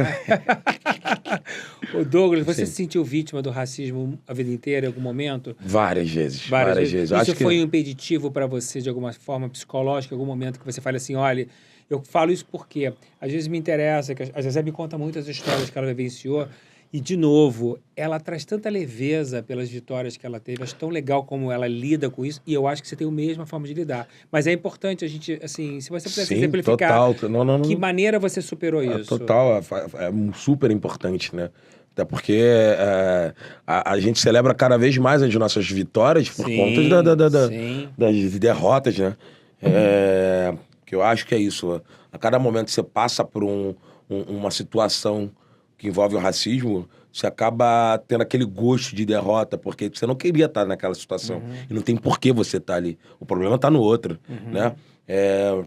Ô Douglas, você se sentiu vítima do racismo a vida inteira, em algum momento? Várias vezes. Isso Acho foi um impeditivo para você, de alguma forma psicológica, em algum momento que você fala assim, olha, eu falo isso porque às vezes me interessa, que às vezes me conta muitas histórias que ela vivenciou, e, de novo, ela traz tanta leveza pelas vitórias que ela teve, acho tão legal como ela lida com isso, e eu acho que você tem a mesma forma de lidar. Mas é importante a gente, assim, se você pudesse exemplificar, total. que maneira você superou isso? Total, é super importante, né? Até porque a gente celebra cada vez mais as nossas vitórias por conta das derrotas, né? Que eu acho que é isso. A cada momento que você passa por uma situação que envolve o racismo, você acaba tendo aquele gosto de derrota, porque você não queria estar naquela situação. E não tem por que você estar ali. O problema está no outro, né?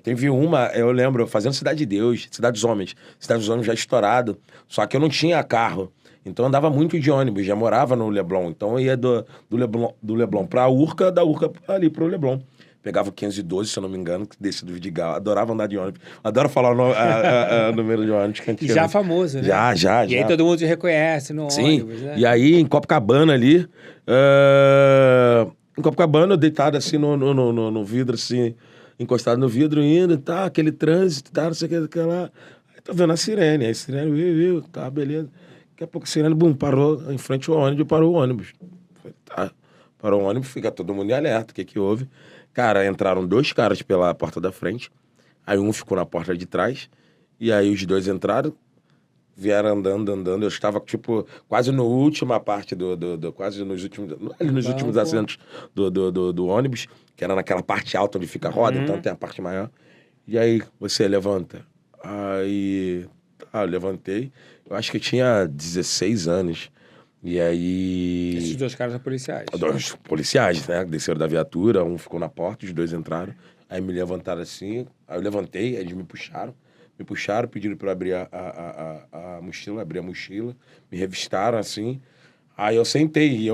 Teve eu lembro, fazendo Cidade de Deus, Cidade dos Homens já estourado, só que eu não tinha carro. Então eu andava muito de ônibus, já morava no Leblon. Então eu ia do Leblon pra Urca, da Urca ali pro Leblon. Pegava o 512, se eu não me engano, que descia do Vidigal. Adorava andar de ônibus. Adoro falar o número de ônibus. Que e já famoso, né? Já. E aí todo mundo te reconhece no ônibus, né? E aí, em Copacabana ali... Em Copacabana, eu deitado assim no vidro, assim... Encostado no vidro, indo, aquele trânsito, não sei o que lá. Aí tô vendo a sirene. Aí a sirene, viu, tá, beleza. Daqui a pouco a sirene, parou em frente ao ônibus, parou o ônibus. Falei, tá. Parou o ônibus, fica todo mundo em alerta. O que houve? Cara, entraram 2 caras pela porta da frente. Aí um ficou na porta de trás. E aí os 2 entraram, vieram andando. Eu estava, tipo, quase na última parte quase nos últimos assentos do ônibus, que era naquela parte alta onde fica a roda, então tem a parte maior. E aí, você levanta. Aí, eu levantei. Eu acho que eu tinha 16 anos. E aí... Esses 2 caras são policiais. 2 policiais, né? Desceram da viatura, um ficou na porta, os 2 entraram. Aí me levantaram assim, aí eu levantei, aí eles me puxaram, pediram pra eu abrir a mochila, abri a mochila, me revistaram assim. Aí eu sentei, e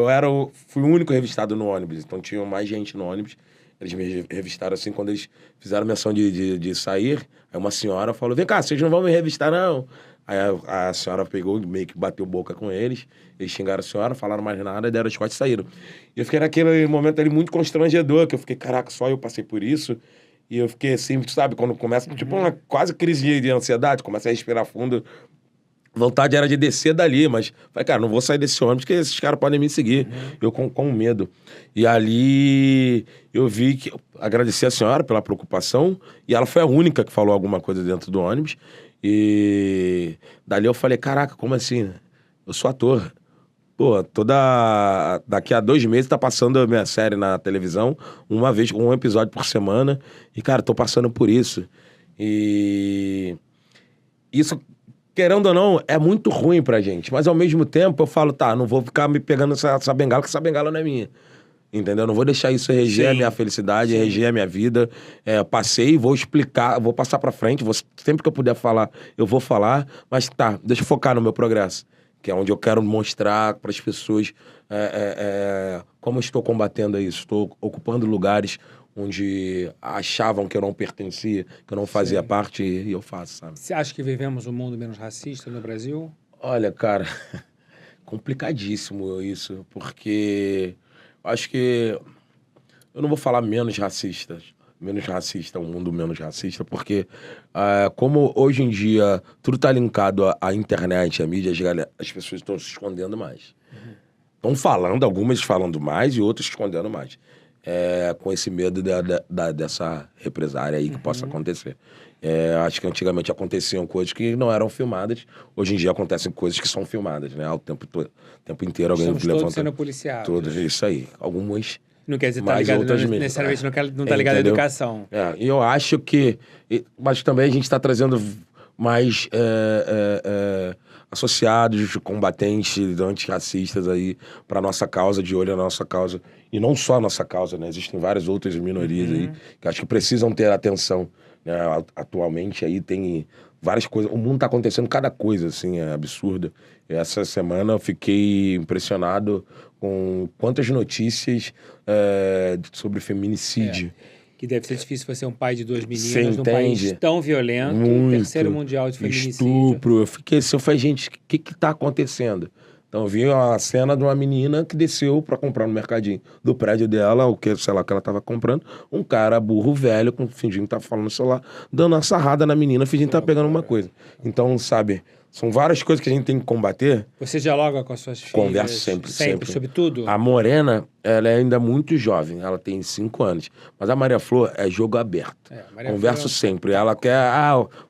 fui o único revistado no ônibus, então tinha mais gente no ônibus. Eles me revistaram assim, quando eles fizeram a menção de sair, aí uma senhora falou, vem cá, vocês não vão me revistar não? Aí a senhora pegou, meio que bateu boca com eles xingaram a senhora, falaram mais nada, deram as costas e saíram. E eu fiquei naquele momento ali muito constrangedor, que eu fiquei, caraca, só eu passei por isso. E eu fiquei assim, sabe, quando começa, tipo uma quase crise de ansiedade, começa a respirar fundo. Vontade era de descer dali, mas falei, cara, não vou sair desse ônibus, porque esses caras podem me seguir. Eu com medo. E ali eu vi que... Agradeci a senhora pela preocupação, e ela foi a única que falou alguma coisa dentro do ônibus. E dali eu falei, caraca, como assim? Eu sou ator. Pô, daqui a 2 meses tá passando a minha série na televisão, um episódio por semana. E, cara, tô passando por isso. E... Isso... Querendo ou não, é muito ruim pra gente. Mas, ao mesmo tempo, eu falo, tá, não vou ficar me pegando essa bengala, porque essa bengala não é minha. Entendeu? Não vou deixar isso reger a minha felicidade, reger a minha vida. Passei, vou explicar, vou passar pra frente. Sempre que eu puder falar, eu vou falar. Mas tá, deixa eu focar no meu progresso. Que é onde eu quero mostrar pras pessoas como eu estou combatendo isso. Estou ocupando lugares onde achavam que eu não pertencia, que eu não fazia parte, e eu faço, sabe? Você acha que vivemos um mundo menos racista no Brasil? Olha, cara, complicadíssimo isso, porque acho que eu não vou falar menos racista, um mundo menos racista, porque como hoje em dia tudo tá linkado à internet, à mídia, as pessoas estão se escondendo mais. Estão falando, algumas falando mais e outras escondendo mais. Com esse medo dessa represária aí que possa acontecer. Acho que antigamente aconteciam coisas que não eram filmadas. Hoje em dia acontecem coisas que são filmadas, né? O tempo inteiro alguém Estamos levanta... todos sendo policiados. Todos, isso aí. Algumas... Não quer dizer que tá mais ligado, outras não, menos. necessariamente não tá ligado à educação. E eu acho que... Mas também a gente está trazendo mais associados, combatentes, antirracistas aí para nossa causa, de olho na nossa causa. E não só a nossa causa, né? Existem várias outras minorias aí que acho que precisam ter atenção. Né? Atualmente aí tem várias coisas. O mundo tá acontecendo cada coisa, assim, é absurda. Essa semana eu fiquei impressionado com quantas notícias sobre feminicídio. Que deve ser difícil você ser um pai de 2 meninas Você num país entende? tão violento, Muito. 3º mundial de feminicídio. Estupro. Eu fiquei assim, eu falei, gente, o que tá acontecendo? Então eu vi a cena de uma menina que desceu pra comprar no mercadinho do prédio dela, sei lá, que ela tava comprando, um cara burro, velho, fingindo que tá falando no celular, dando uma sarrada na menina, fingindo que tá pegando uma coisa. Então, sabe, são várias coisas que a gente tem que combater. Você dialoga com as suas filhas? Converso sempre. Sobre tudo? A Morena, ela é ainda muito jovem, ela tem 5 anos. Mas a Maria Flor é jogo aberto. Converso sempre. Ela quer,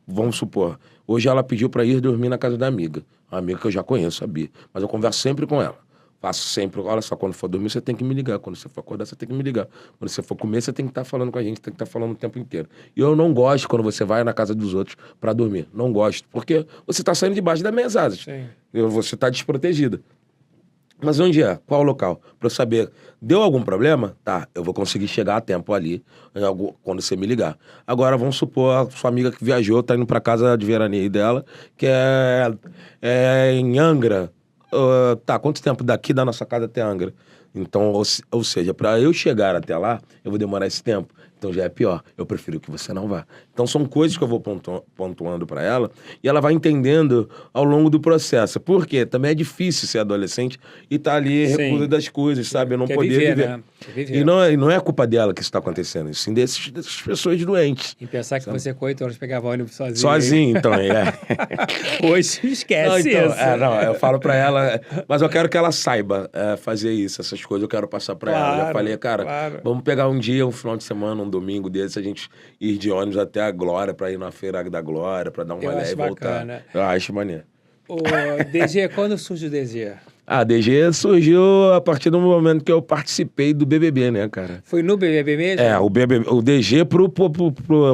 vamos supor, hoje ela pediu pra ir dormir na casa da amiga. Uma amiga que eu já conheço, sabia. Mas eu converso sempre com ela. Faço sempre, olha só, quando for dormir, você tem que me ligar. Quando você for acordar, você tem que me ligar. Quando você for comer, você tem que estar falando com a gente, tem que estar falando o tempo inteiro. E eu não gosto quando você vai na casa dos outros pra dormir. Não gosto. Porque você tá saindo debaixo das minhas asas. Sim. Você tá desprotegida. Mas onde é? Qual o local? Pra eu saber, deu algum problema? Tá, eu vou conseguir chegar a tempo ali, quando você me ligar. Agora, vamos supor, a sua amiga que viajou, tá indo pra casa de veraneio dela, que é em Angra. Tá, quanto tempo daqui da nossa casa até Angra? Então, ou seja, pra eu chegar até lá, eu vou demorar esse tempo. Então já é pior. Eu prefiro que você não vá. Então são coisas que eu vou pontuando pra ela e ela vai entendendo ao longo do processo. Por quê? Também é difícil ser adolescente e tá ali recusa das coisas, sabe? Eu não poder viver. Né? Viver. E não é culpa dela que isso tá acontecendo. E sim dessas pessoas doentes. E pensar que você com 8 anos pegava ônibus sozinho. Sozinho, então, Hoje esquece não, então, isso. eu falo pra ela, mas eu quero que ela saiba fazer isso, essas coisas eu quero passar pra ela. Eu já falei, cara, vamos pegar um dia, um final de semana, um domingo desse, a gente ir de ônibus até a Glória, pra ir na Feira da Glória, pra dar um rolê e voltar. Eu acho maneiro. Ô, DG, quando surge o DG? A DG surgiu a partir do momento que eu participei do BBB, né, cara? Foi no BBB mesmo? O DG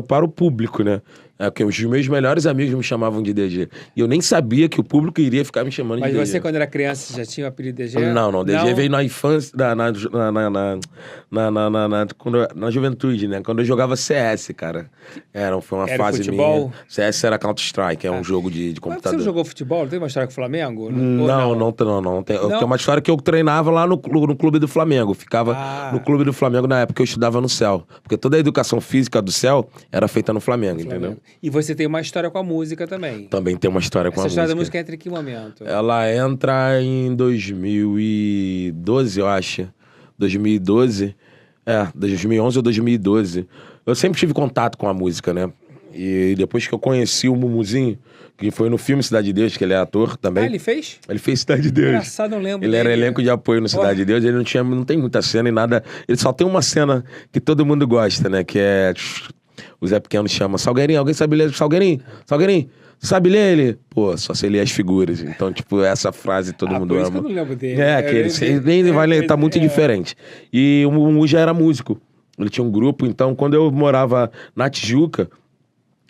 para o público, né? Porque os meus melhores amigos me chamavam de DG. E eu nem sabia que o público iria ficar me chamando de DG. Mas você, quando era criança, já tinha o apelido DG? Não. DG veio na infância, na juventude, né? Quando eu jogava CS, cara. Foi uma Era fase futebol? minha. CS era Counter-Strike, é um jogo de Mas computador. você não jogou futebol? Não tem uma história com o Flamengo? Não. Tem uma história que eu treinava lá no clube do Flamengo. Ficava no clube do Flamengo na época que eu estudava no CEL. Porque toda a educação física do CEL era feita no Flamengo, entendeu? E você tem uma história com a música também. Também tem uma história com a música. Essa história da música entra em que momento? Ela entra em 2012, eu acho. 2012. 2011 ou 2012. Eu sempre tive contato com a música, né? E depois que eu conheci o Mumuzinho, que foi no filme Cidade de Deus, que ele é ator também. Ah, ele fez? Ele fez Cidade de Deus. Engraçado, não lembro Ele era dele. elenco de apoio no Cidade de Deus. Ele não tem muita cena e nada. Ele só tem uma cena que todo mundo gosta, né? Que é... O Zé Pequeno chama Salgueirinho, alguém sabe ler? Salgueirinho, sabe ler ele? Pô, só sei ler as figuras. Então, tipo, essa frase todo mundo por ama. isso que eu não lembro dele. Que ele vai ler, tá muito diferente. E o Mumu já era músico. Ele tinha um grupo, então quando eu morava na Tijuca,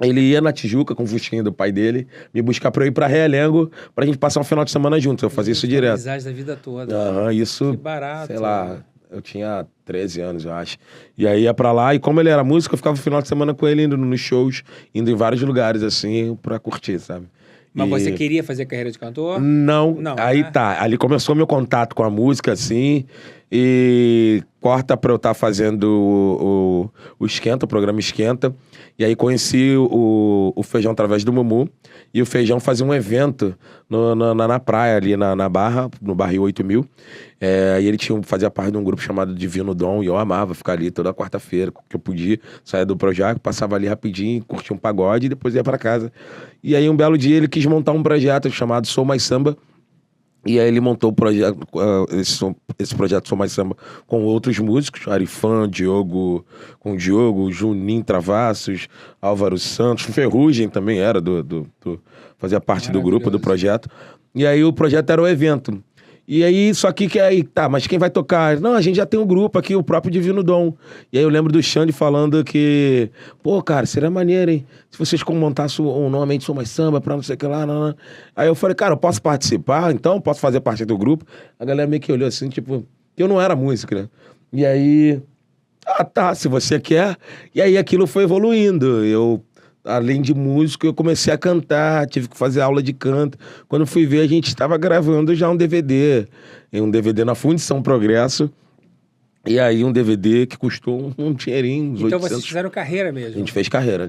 ele ia na Tijuca com o fusquinha do pai dele, me buscar pra eu ir pra Realengo, pra gente passar um final de semana juntos. Eu fazia isso direto. Amizade da vida toda. Isso, Que barato. sei lá, eu tinha 13 anos, eu acho. E aí ia pra lá, e como ele era músico, eu ficava o final de semana com ele, indo nos shows, indo em vários lugares, assim, pra curtir, sabe? Mas você queria fazer carreira de cantor? Não, aí né? tá. Ali começou meu contato com a música, assim, e corta pra eu estar fazendo o Esquenta, o programa Esquenta. E aí conheci o Feijão através do Mumu. E o Feijão fazia um evento na praia, ali na Barra, no Barril 8000. E ele fazia parte de um grupo chamado Divino Dom, e eu amava ficar ali toda quarta-feira, que eu podia sair do Projac, passava ali rapidinho, curtia um pagode e depois ia pra casa. E aí um belo dia ele quis montar um projeto chamado Sou Mais Samba. E aí ele montou o projeto, esse projeto Sou Mais Samba com outros músicos, Arifan, Diogo, Juninho Travassos, Álvaro Santos, Ferrugem também era fazia parte do grupo, do projeto. E aí o projeto era o evento. E aí, só que aí, tá, mas quem vai tocar? Não, a gente já tem um grupo aqui, o próprio Divino Dom. E aí eu lembro do Xande falando que, pô, cara, seria maneiro, hein? Se vocês montassem novamente Sou Mais Samba, pra não sei o que lá, não. Aí eu falei, cara, eu posso participar, então? Posso fazer parte do grupo? A galera meio que olhou assim, tipo, que eu não era músico, né? E aí, tá, se você quer. E aí aquilo foi evoluindo. Além de músico, eu comecei a cantar, tive que fazer aula de canto. Quando fui ver, a gente estava gravando já um DVD. Um DVD na Fundição Progresso. E aí um DVD que custou um dinheirinho, uns Então 800. vocês fizeram carreira mesmo? A gente fez carreira. A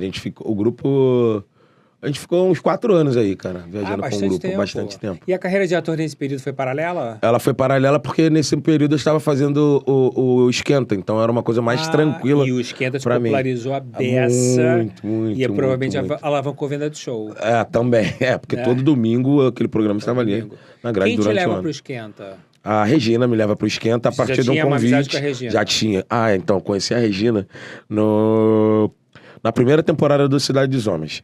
gente ficou uns 4 anos aí, cara, viajando com o grupo, bastante tempo. E a carreira de ator nesse período foi paralela? Ela foi paralela porque nesse período eu estava fazendo o Esquenta, então era uma coisa mais tranquila. E o Esquenta te popularizou a beça. Muito. E provavelmente muito. alavancou a venda do show. Também. Porque todo domingo aquele programa estava ali na grade durante o ano. Quem te leva pro Esquenta? A Regina me leva pro Esquenta a partir de um convite. Já tinha uma amizade com a Regina? Já tinha. Então, conheci a Regina na primeira temporada do Cidade dos Homens.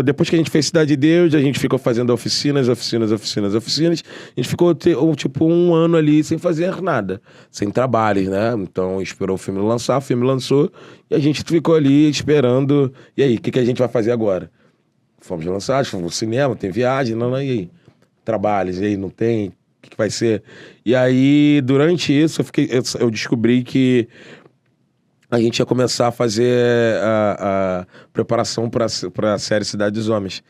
Depois que a gente fez Cidade de Deus, a gente ficou fazendo oficinas. A gente ficou, tipo, um ano ali sem fazer nada. Sem trabalhos, né? Então, esperou o filme lançar, o filme lançou. E a gente ficou ali esperando. E aí, o que a gente vai fazer agora? Fomos lançados, fomos ao cinema, tem viagem, e aí? Trabalhos, e aí, não tem? O que vai ser? E aí, durante isso, eu descobri que a gente ia começar a fazer a preparação para a série Cidade dos Homens.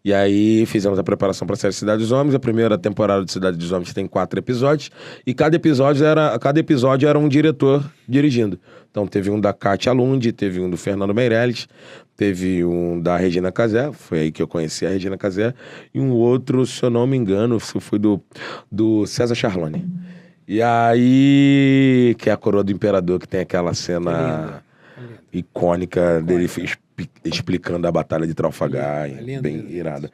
E aí fizemos a preparação para a série Cidade dos Homens. A primeira temporada de Cidade dos Homens tem 4 episódios. E cada episódio era um diretor dirigindo. Então teve um da Kátia Lund, teve um do Fernando Meirelles, teve um da Regina Casé, foi aí que eu conheci a Regina Casé, e um outro, se eu não me engano, foi do César Charlone. E aí, que é a Coroa do Imperador, que tem aquela cena icônica dele explicando a Batalha de Trafalgar, bem irada.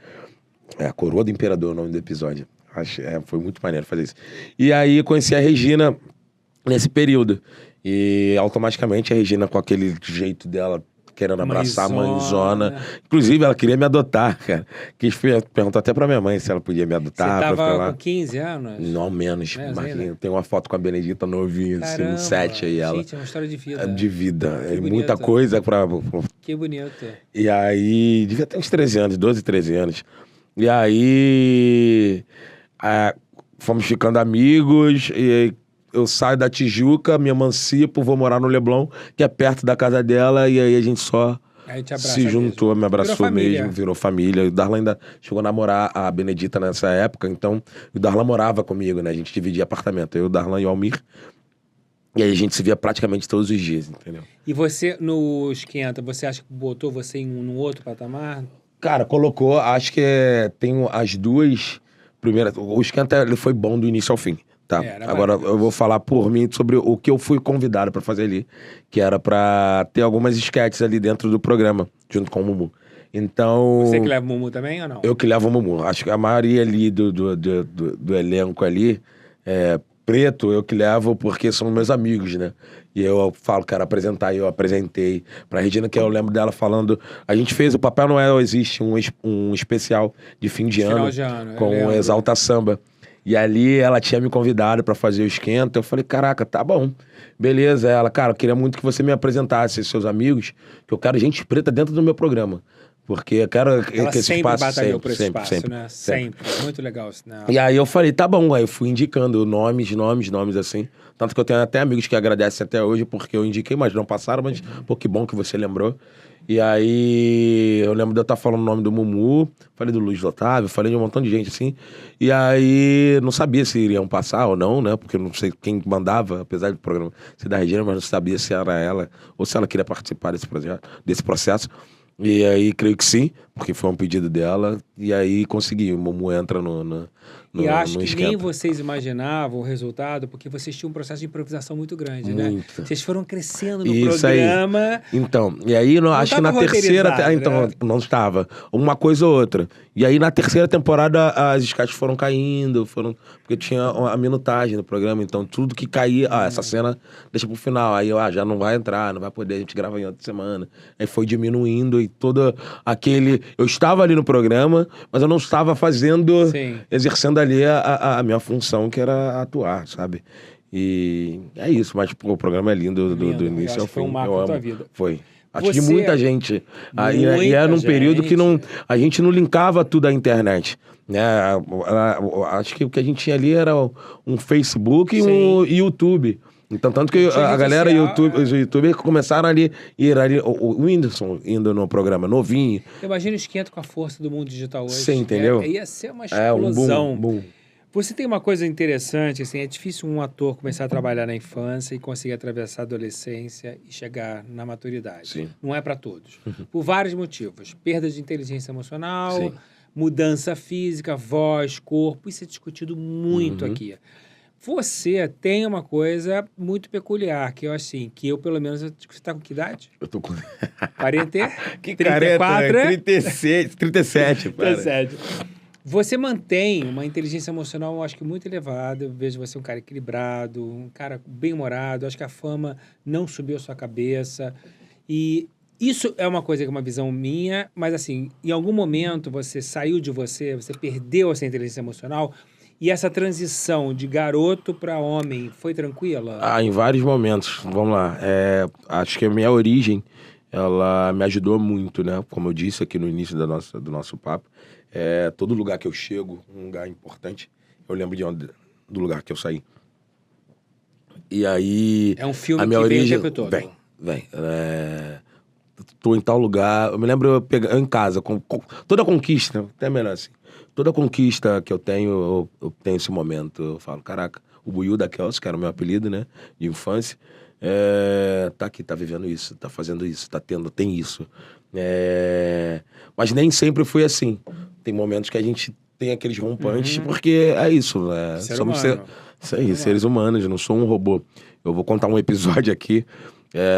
A Coroa do Imperador é o nome do episódio. Foi muito maneiro fazer isso. E aí, eu conheci a Regina nesse período. E automaticamente a Regina, com aquele jeito dela querendo abraçar a Mãezona. mãezona. Inclusive, ela queria me adotar, cara. Perguntou até pra minha mãe se ela podia me Você adotar. pra ficar tava lá. com 15 anos? Não, menos. Menos Marquinhos. ainda? Tem uma foto com a Benedita novinha, assim, Caramba, no set aí, ela. gente, é uma história de vida. De vida. Que É muita bonito. coisa pra... Que bonito. E aí, devia ter uns 13 anos, 12, 13 anos. E aí, fomos ficando amigos, e aí eu saio da Tijuca, me emancipo, vou morar no Leblon, que é perto da casa dela, e aí a gente só Aí te abraça se juntou, mesmo. me abraçou Virou família. mesmo, virou família. E o Darlan ainda chegou a namorar a Benedita nessa época, então o Darlan morava comigo, né? A gente dividia apartamento, eu, o Darlan e o Almir. E aí a gente se via praticamente todos os dias, entendeu? E você, no Esquenta, você acha que botou você em um outro patamar? Cara, colocou, acho que tem as duas primeiras. O Esquenta ele foi bom do início ao fim, tá? Era Agora maravilhoso. eu vou falar por mim sobre o que eu fui convidado pra fazer ali, que era pra ter algumas sketches ali dentro do programa, junto com o Mumu. Então. Você que leva o Mumu também ou não? Eu que levo o Mumu. Acho que a maioria ali do elenco ali, preto, eu que levo porque são meus amigos, né? E eu falo, quero apresentar, e eu apresentei pra Regina, que eu lembro dela falando... A gente fez o Papai Noel, existe um especial de fim de Final ano, de ano, eu com lembro. o Exalta Samba. E ali ela tinha me convidado pra fazer o esquenta. Eu falei, caraca, tá bom. Beleza. Ela, cara, eu queria muito que você me apresentasse seus amigos, que eu quero gente preta dentro do meu programa. Porque eu quero que Ela esse sempre espaço... batalhou por esse espaço, sempre. né? Sempre. Muito legal isso, né? E aí eu falei, tá bom. Aí eu fui indicando nomes assim. Tanto que eu tenho até amigos que agradecem até hoje porque eu indiquei, mas não passaram. Mas, pô, que bom que você lembrou. E aí eu lembro de eu estar falando o nome do Mumu, falei do Luiz Otávio, falei de um montão de gente, assim. E aí não sabia se iriam passar ou não, né? Porque eu não sei quem mandava, apesar do programa ser da Regina, mas não sabia se era ela ou se ela queria participar desse processo. E aí, creio que sim, porque foi um pedido dela. E aí consegui, o Mumu entra no E acho que esquenta. nem vocês imaginavam o resultado, porque vocês tinham um processo de improvisação muito grande, né? Muito. Vocês foram crescendo no Isso aí. programa. Então, e aí acho que na tava terceira... roteirizado, então, né? não estava. Uma coisa ou outra. E aí na terceira temporada as sketches foram caindo, porque tinha a minutagem do programa, então tudo que caía... essa cena deixa pro final. Aí já não vai entrar, não vai poder, a gente grava em outra semana. Aí foi diminuindo e todo aquele... Eu estava ali no programa, mas eu não estava fazendo... Sim. Exercendo ali a minha função, que era atuar, sabe? E é isso, mas pô, o programa é lindo do Lindo, eu início acho ao que foi fim. um marco Eu na tua amo. vida. Foi. Acho que de Você- muita gente. E Muita era num período que gente. a gente não linkava tudo à internet. Né? Acho que o que a gente tinha ali era um Facebook e um YouTube. Então, tanto que Tinha a rede galera, social, os youtubers começaram ir ali, o Whindersson indo no programa, novinho. Eu imagino o Esquenta com a força do mundo digital hoje. Você entendeu? Ia ser uma Um explosão. boom. Você tem uma coisa interessante, assim, é difícil um ator começar a trabalhar na infância e conseguir atravessar a adolescência e chegar na maturidade. Sim. Não é para todos. Por vários motivos. Perda de inteligência emocional, Sim. mudança física, voz, corpo. Isso é discutido muito aqui. Você tem uma coisa muito peculiar, que eu assim, que eu pelo menos... Você está com que idade? Eu tô com... 40? Que 34? careta, 36, 37, para. 37. Você mantém uma inteligência emocional, eu acho que muito elevada. Eu vejo você um cara equilibrado, um cara bem-humorado. Acho que a fama não subiu a sua cabeça. E isso é uma coisa que é uma visão minha, mas assim, em algum momento você saiu de você perdeu essa inteligência emocional. E essa transição de garoto para homem foi tranquila? Em vários momentos. Vamos lá. Acho que a minha origem, ela me ajudou muito, né? Como eu disse aqui no início do nosso papo. Todo lugar que eu chego, um lugar importante, eu lembro do lugar que eu saí. E aí... É um filme a minha que vem o origem, tempo todo. Vem. Tô em tal lugar. Eu me lembro eu em casa, toda conquista, até melhor assim. Toda conquista que eu tenho esse momento. Eu falo, caraca, o Buiú da Kelsey, que era o meu apelido, né? De infância. Tá aqui, tá vivendo isso, tá fazendo isso, tem isso. Mas nem sempre foi assim. Tem momentos que a gente tem aqueles rompantes, porque é isso, né? Somos isso aí, seres humanos, eu não sou um robô. Eu vou contar um episódio aqui.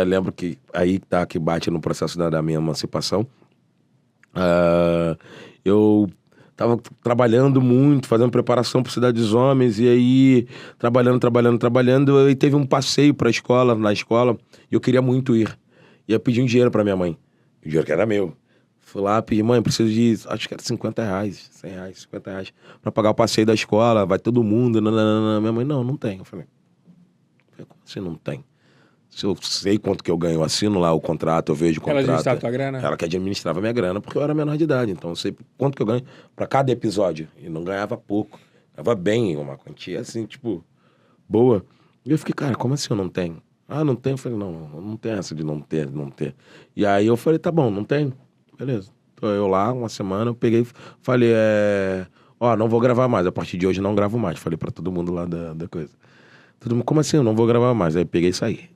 Lembro que aí tá, que bate no processo da minha emancipação. Eu tava trabalhando muito, fazendo preparação para Cidade dos Homens, e aí, trabalhando, e teve um passeio na escola, e eu queria muito ir. Ia pedir um dinheiro pra minha mãe. O dinheiro que era meu. Fui lá, pedi, mãe, preciso de, acho que era 50 reais, 100 reais, 50 reais, pra pagar o passeio da escola, vai todo mundo, nananana. Minha mãe, não tem. Eu falei, como assim não tem? Se eu sei quanto que eu ganho, eu assino lá o contrato, eu vejo o Ela contrato. administrava a tua grana? Ela que administrava a minha grana, porque eu era menor de idade, então eu sei quanto que eu ganho pra cada episódio. E não ganhava pouco, ganhava bem, uma quantia assim, tipo, boa. E eu fiquei, cara, como assim eu não tenho? Ah, não tem? Eu falei, não tem essa de não ter, não ter. E aí eu falei, tá bom, não tem? Beleza. Tô eu lá, uma semana, eu peguei, falei, ó, não vou gravar mais, a partir de hoje não gravo mais. Falei pra todo mundo lá da coisa. Todo mundo, como assim? Eu não vou gravar mais. Aí peguei e saí.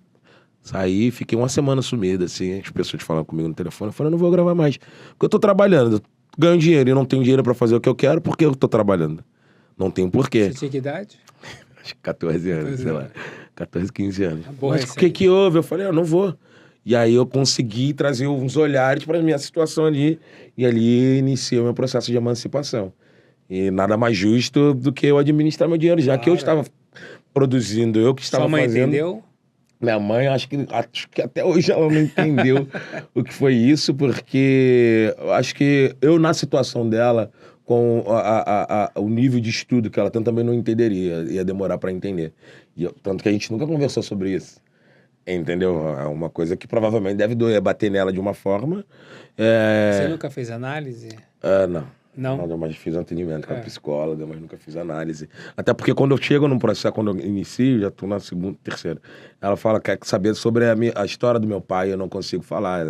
Saí, fiquei uma semana sumido, assim, as pessoas falando comigo no telefone. Eu falei, eu não vou gravar mais. Porque eu tô trabalhando, eu ganho dinheiro e não tenho dinheiro pra fazer o que eu quero, porque eu tô trabalhando. Não tem porquê. Você tinha que idade? Acho que 14 anos, sei lá. 14, 15 anos. Boa Mas o que houve? Eu falei, eu não vou. E aí eu consegui trazer uns olhares pra minha situação ali. E ali iniciei o meu processo de emancipação. E nada mais justo do que eu administrar meu dinheiro, já que eu estava produzindo, eu que estava Sua mãe fazendo. entendeu? Minha mãe, acho que até hoje ela não entendeu o que foi isso, porque eu acho que eu, na situação dela, com o nível de estudo que ela tem, também não entenderia, ia demorar para entender. Tanto que a gente nunca conversou sobre isso. Entendeu? É uma coisa que provavelmente deve doer, bater nela de uma forma. Você nunca fez análise? Não. Não? Mas fiz atendimento com a psicóloga, mas nunca fiz análise. Até porque quando eu chego num processo, quando eu inicio, já estou na segunda, terceira. Ela fala que quer saber sobre a história do meu pai, eu não consigo falar.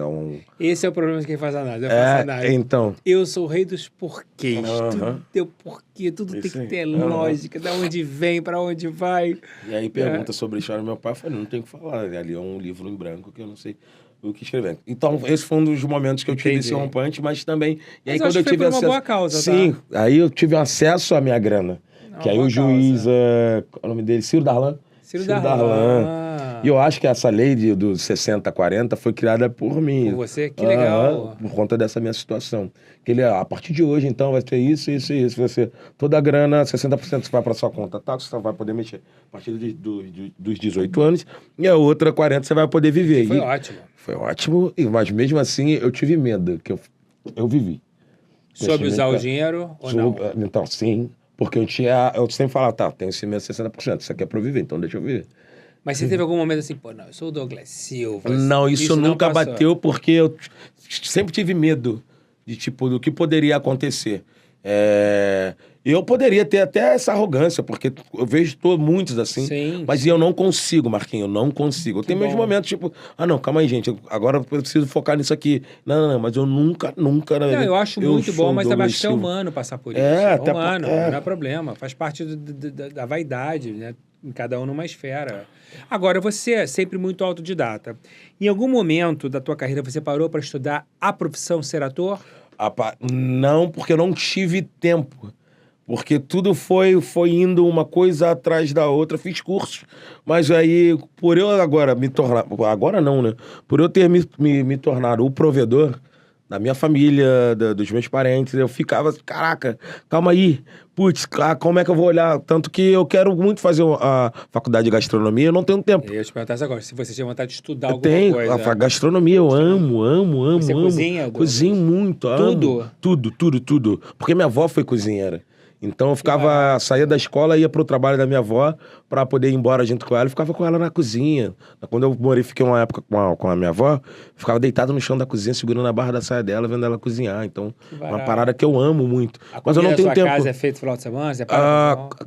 Esse é o problema de quem faz análise. Eu faço análise. Então. Eu sou o rei dos porquês. Aham. Tudo tem porquê, tudo tem Isso que aí. ter Aham. lógica, da onde vem, pra onde vai. E aí pergunta sobre a história do meu pai, eu falei, não tem o que falar. Ali é um livro em branco que eu não sei o que escrever. Então, esse foi um dos momentos que eu tive esse rompante, mas também... E aí, Mas eu acho que foi por uma boa causa, Sim, tá? aí eu tive acesso à minha grana. Que aí boa o juiz, causa. qual é o nome dele? Ciro Darlan. Ciro Darlan. E eu acho que essa lei dos 60-40 foi criada por mim. Por você? Que legal. Por conta dessa minha situação. Que ele, a partir de hoje, então, vai ter isso, isso e isso. Vai ser toda a grana, 60% vai para sua conta, tá? Você só vai poder mexer a partir dos 18 anos. E a outra 40% você vai poder viver. Foi ótimo. Foi ótimo, mas mesmo assim eu tive medo, que eu vivi. Soube usar o dinheiro ou não? Então, sim. Porque eu sempre falava, tá, tenho esse meu 60%, isso aqui é pra eu viver, então deixa eu viver. Mas você teve algum momento assim, pô, não, eu sou o Douglas Silva. Não, isso não nunca passou. bateu, porque eu sempre tive medo de, tipo, do que poderia acontecer. Eu poderia ter até essa arrogância, porque eu vejo muitos assim, Sim. mas eu não consigo, Marquinhos, eu não consigo. Eu tenho meus momentos, tipo, não, calma aí, gente, agora eu preciso focar nisso aqui. Não, mas eu nunca... Não, eu acho muito bom, mas Douglas acho que é Silva. humano passar por isso. Até Humano, não é problema. Faz parte da vaidade, né? Em cada um numa esfera. Agora, você é sempre muito autodidata. Em algum momento da tua carreira você parou para estudar a profissão ser ator? Não, porque eu não tive tempo. Porque tudo foi indo uma coisa atrás da outra. Fiz cursos, mas aí, por eu agora me tornar... Agora não, né? Por eu ter me tornado o provedor da minha família, dos meus parentes, eu ficava, caraca, calma aí. Putz, como é que eu vou olhar? Tanto que eu quero muito fazer a faculdade de gastronomia, eu não tenho tempo. Eu ia te perguntar isso agora, se você tinha vontade de estudar Eu alguma tenho, coisa. a gastronomia eu amo. Você cozinha, Douglas? Cozinho muito, amo. Tudo? Tudo. Porque minha avó foi cozinheira. Então eu saía da escola, ia pro trabalho da minha avó pra poder ir embora junto com ela e ficava com ela na cozinha. Quando eu fiquei uma época com a minha avó, ficava deitado no chão da cozinha, segurando a barra da saia dela, vendo ela cozinhar. Então, uma parada que eu amo muito. Mas eu não tenho tempo. A casa é feita no final de semana? Você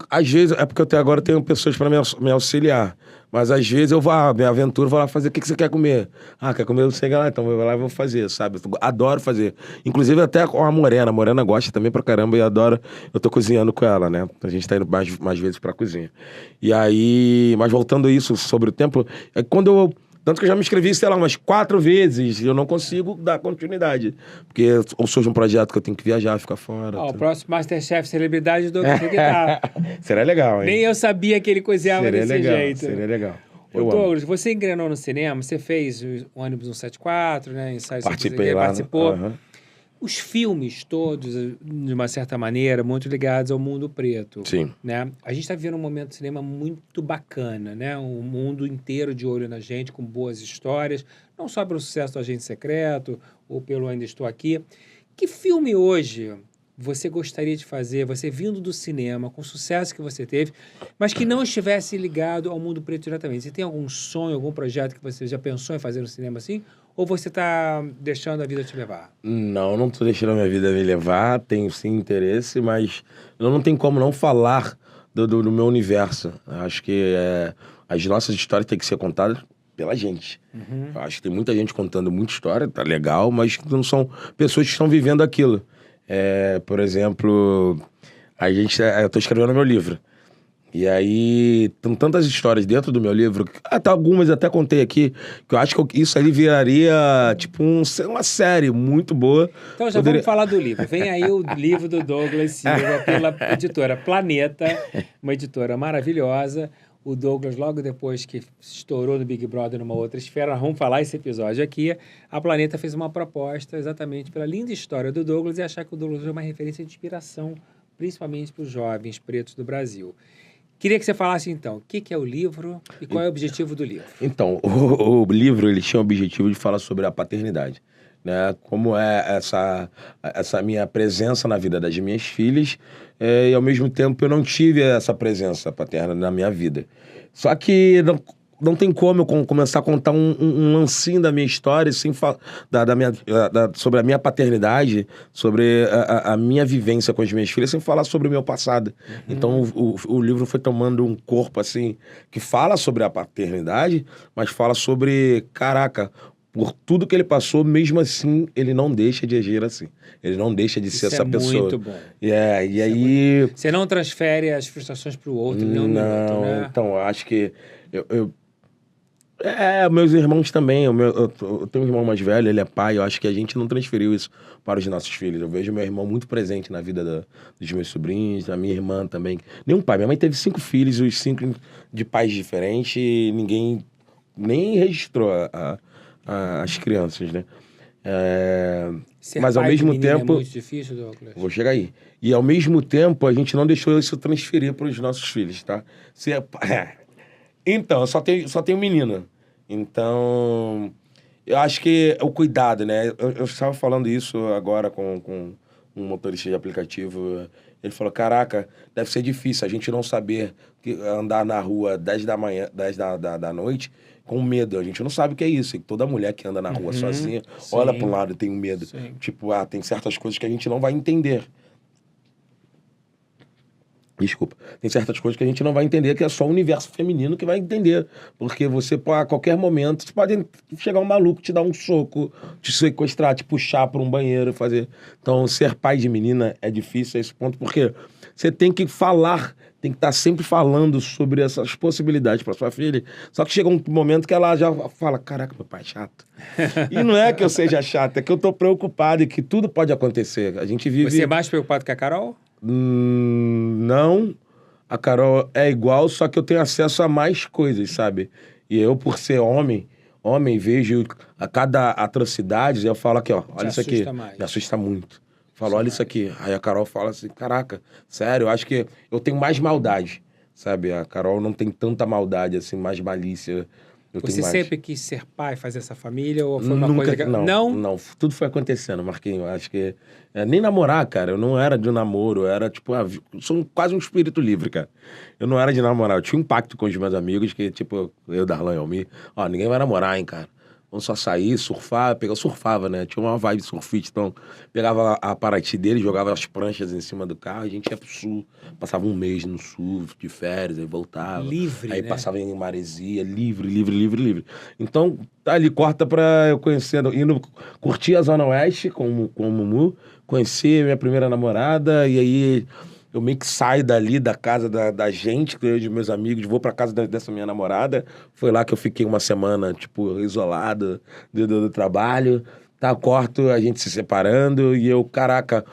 às vezes, é porque agora eu tenho pessoas pra me auxiliar. Mas às vezes eu vou, me aventuro, vou lá fazer, o que você quer comer? Quer comer, eu sei lá, então eu vou lá e vou fazer, sabe? Eu adoro fazer. Inclusive até com a Morena gosta também pra caramba e adora, eu tô cozinhando com ela, né? A gente tá indo mais vezes pra cozinha. E aí, mas voltando a isso, sobre o tempo, é quando tanto que eu já me inscrevi, sei lá, umas 4 vezes e eu não consigo dar continuidade. Porque ou surge um projeto que eu tenho que viajar, ficar fora. O próximo Masterchef Celebridade do que tá. Seria legal, hein? Nem eu sabia que ele cozinhava desse jeito. Seria legal. Douglas, você engrenou no cinema, você fez o ônibus 174, né? Ensaio Participei lá. Participou. Os filmes todos, de uma certa maneira, muito ligados ao mundo preto. Sim. Né? A gente está vivendo um momento de cinema muito bacana, né? Um mundo inteiro de olho na gente, com boas histórias. não só pelo sucesso do Agente Secreto ou pelo Ainda Estou Aqui. Que filme hoje você gostaria de fazer, você vindo do cinema, com o sucesso que você teve, mas que não estivesse ligado ao mundo preto diretamente? Você tem algum sonho, algum projeto que você já pensou em fazer no cinema assim? Ou você está deixando a vida te levar? Não tô deixando a minha vida me levar, tenho sim interesse, mas eu não tenho como não falar do meu universo. Acho que as nossas histórias têm que ser contadas pela gente. Eu acho que tem muita gente contando muita história, tá legal, mas não são pessoas que estão vivendo aquilo. Por exemplo, eu tô escrevendo meu livro. E aí, tem tantas histórias dentro do meu livro, até algumas até contei aqui, que eu acho que isso aí viraria, tipo, uma série muito boa. Então já vamos falar do livro. Vem aí o livro do Douglas Silva pela editora Planeta, uma editora maravilhosa. O Douglas, logo depois que estourou no Big Brother numa outra esfera, vamos falar esse episódio aqui, a Planeta fez uma proposta exatamente pela linda história do Douglas e achar que o Douglas é uma referência de inspiração, principalmente para os jovens pretos do Brasil. Queria que você falasse, então, o que é o livro e qual é o objetivo do livro? Então, o livro ele tinha o objetivo de falar sobre a paternidade, né? Como é essa minha presença na vida das minhas filhas, e ao mesmo tempo eu não tive essa presença paterna na minha vida. Só que não tem como eu começar a contar um lancinho da minha história sem sobre a minha paternidade, sobre a minha vivência com as minhas filhas, sem falar sobre o meu passado. Então o livro foi tomando um corpo assim que fala sobre a paternidade, mas fala sobre, caraca, por tudo que ele passou, mesmo assim, ele não deixa de agir assim. Ele não deixa de ser essa pessoa. Muito bom. E aí... Você não transfere as frustrações para o outro, nem um minuto, né? Então, eu acho que... meus irmãos também. Eu tenho um irmão mais velho, ele é pai. Eu acho que a gente não transferiu isso para os nossos filhos. Eu vejo meu irmão muito presente na vida dos meus sobrinhos, da minha irmã também. Nenhum pai. Minha mãe teve 5 filhos, os 5 de pais diferentes, e ninguém nem registrou as crianças, né? Mas ao mesmo tempo... é muito difícil, Douglas. Vou chegar aí. E ao mesmo tempo, a gente não deixou isso transferir para os nossos filhos, tá? Então, eu só tenho menina. Então, eu acho que o cuidado, né? Eu estava falando isso agora com um motorista de aplicativo. Ele falou, caraca, deve ser difícil a gente não saber andar na rua 10 da noite com medo. A gente não sabe o que é isso. E toda mulher que anda na rua sozinha, olha para um lado e tem um medo. Sim. Tipo, tem certas coisas que a gente não vai entender. Desculpa. Tem certas coisas que a gente não vai entender, que é só o universo feminino que vai entender. Porque você, a qualquer momento, você pode chegar um maluco, te dar um soco, te sequestrar, te puxar para um banheiro, fazer... Então, ser pai de menina é difícil a esse ponto, porque você tem que falar, tem que estar sempre falando sobre essas possibilidades para sua filha. Só que chega um momento que ela já fala, caraca, meu pai é chato. E não é que eu seja chato, é que eu tô preocupado e que tudo pode acontecer. A gente vive... Você é mais preocupado que a Carol? Não, a Carol é igual, só que eu tenho acesso a mais coisas, sabe? E eu, por ser homem, vejo a cada atrocidade, eu falo aqui, ó, olha isso aqui, me assusta muito. Falo, olha isso aqui. Aí a Carol fala assim, caraca, sério, eu acho que eu tenho mais maldade, sabe? A Carol não tem tanta maldade, assim, mais malícia. Você sempre quis ser pai, fazer essa família, ou foi uma coisa que... Não, tudo foi acontecendo, Marquinhos. Acho que... nem namorar, cara. Eu não era de namoro. Eu era, tipo... eu sou quase um espírito livre, cara. Eu não era de namorar. Eu tinha um pacto com os meus amigos que, tipo... Eu, Darlan e Almir... Ó, ninguém vai namorar, hein, cara. Vamos só sair, surfar. Eu surfava, né? Tinha uma vibe surfite. Então, pegava a Paraty dele, jogava as pranchas em cima do carro. A gente ia pro sul. Passava um mês no sul, de férias, aí voltava. Livre, aí né? Passava em maresia, livre. Então, ali corta pra eu conhecendo, curtir a Zona Oeste com o Mumu, conheci minha primeira namorada, e aí eu meio que saio dali da casa da gente, que eu e meus amigos, vou pra casa dessa minha namorada. Foi lá que eu fiquei uma semana, tipo, isolado do trabalho. Tá, corto, a gente se separando, e eu, caraca...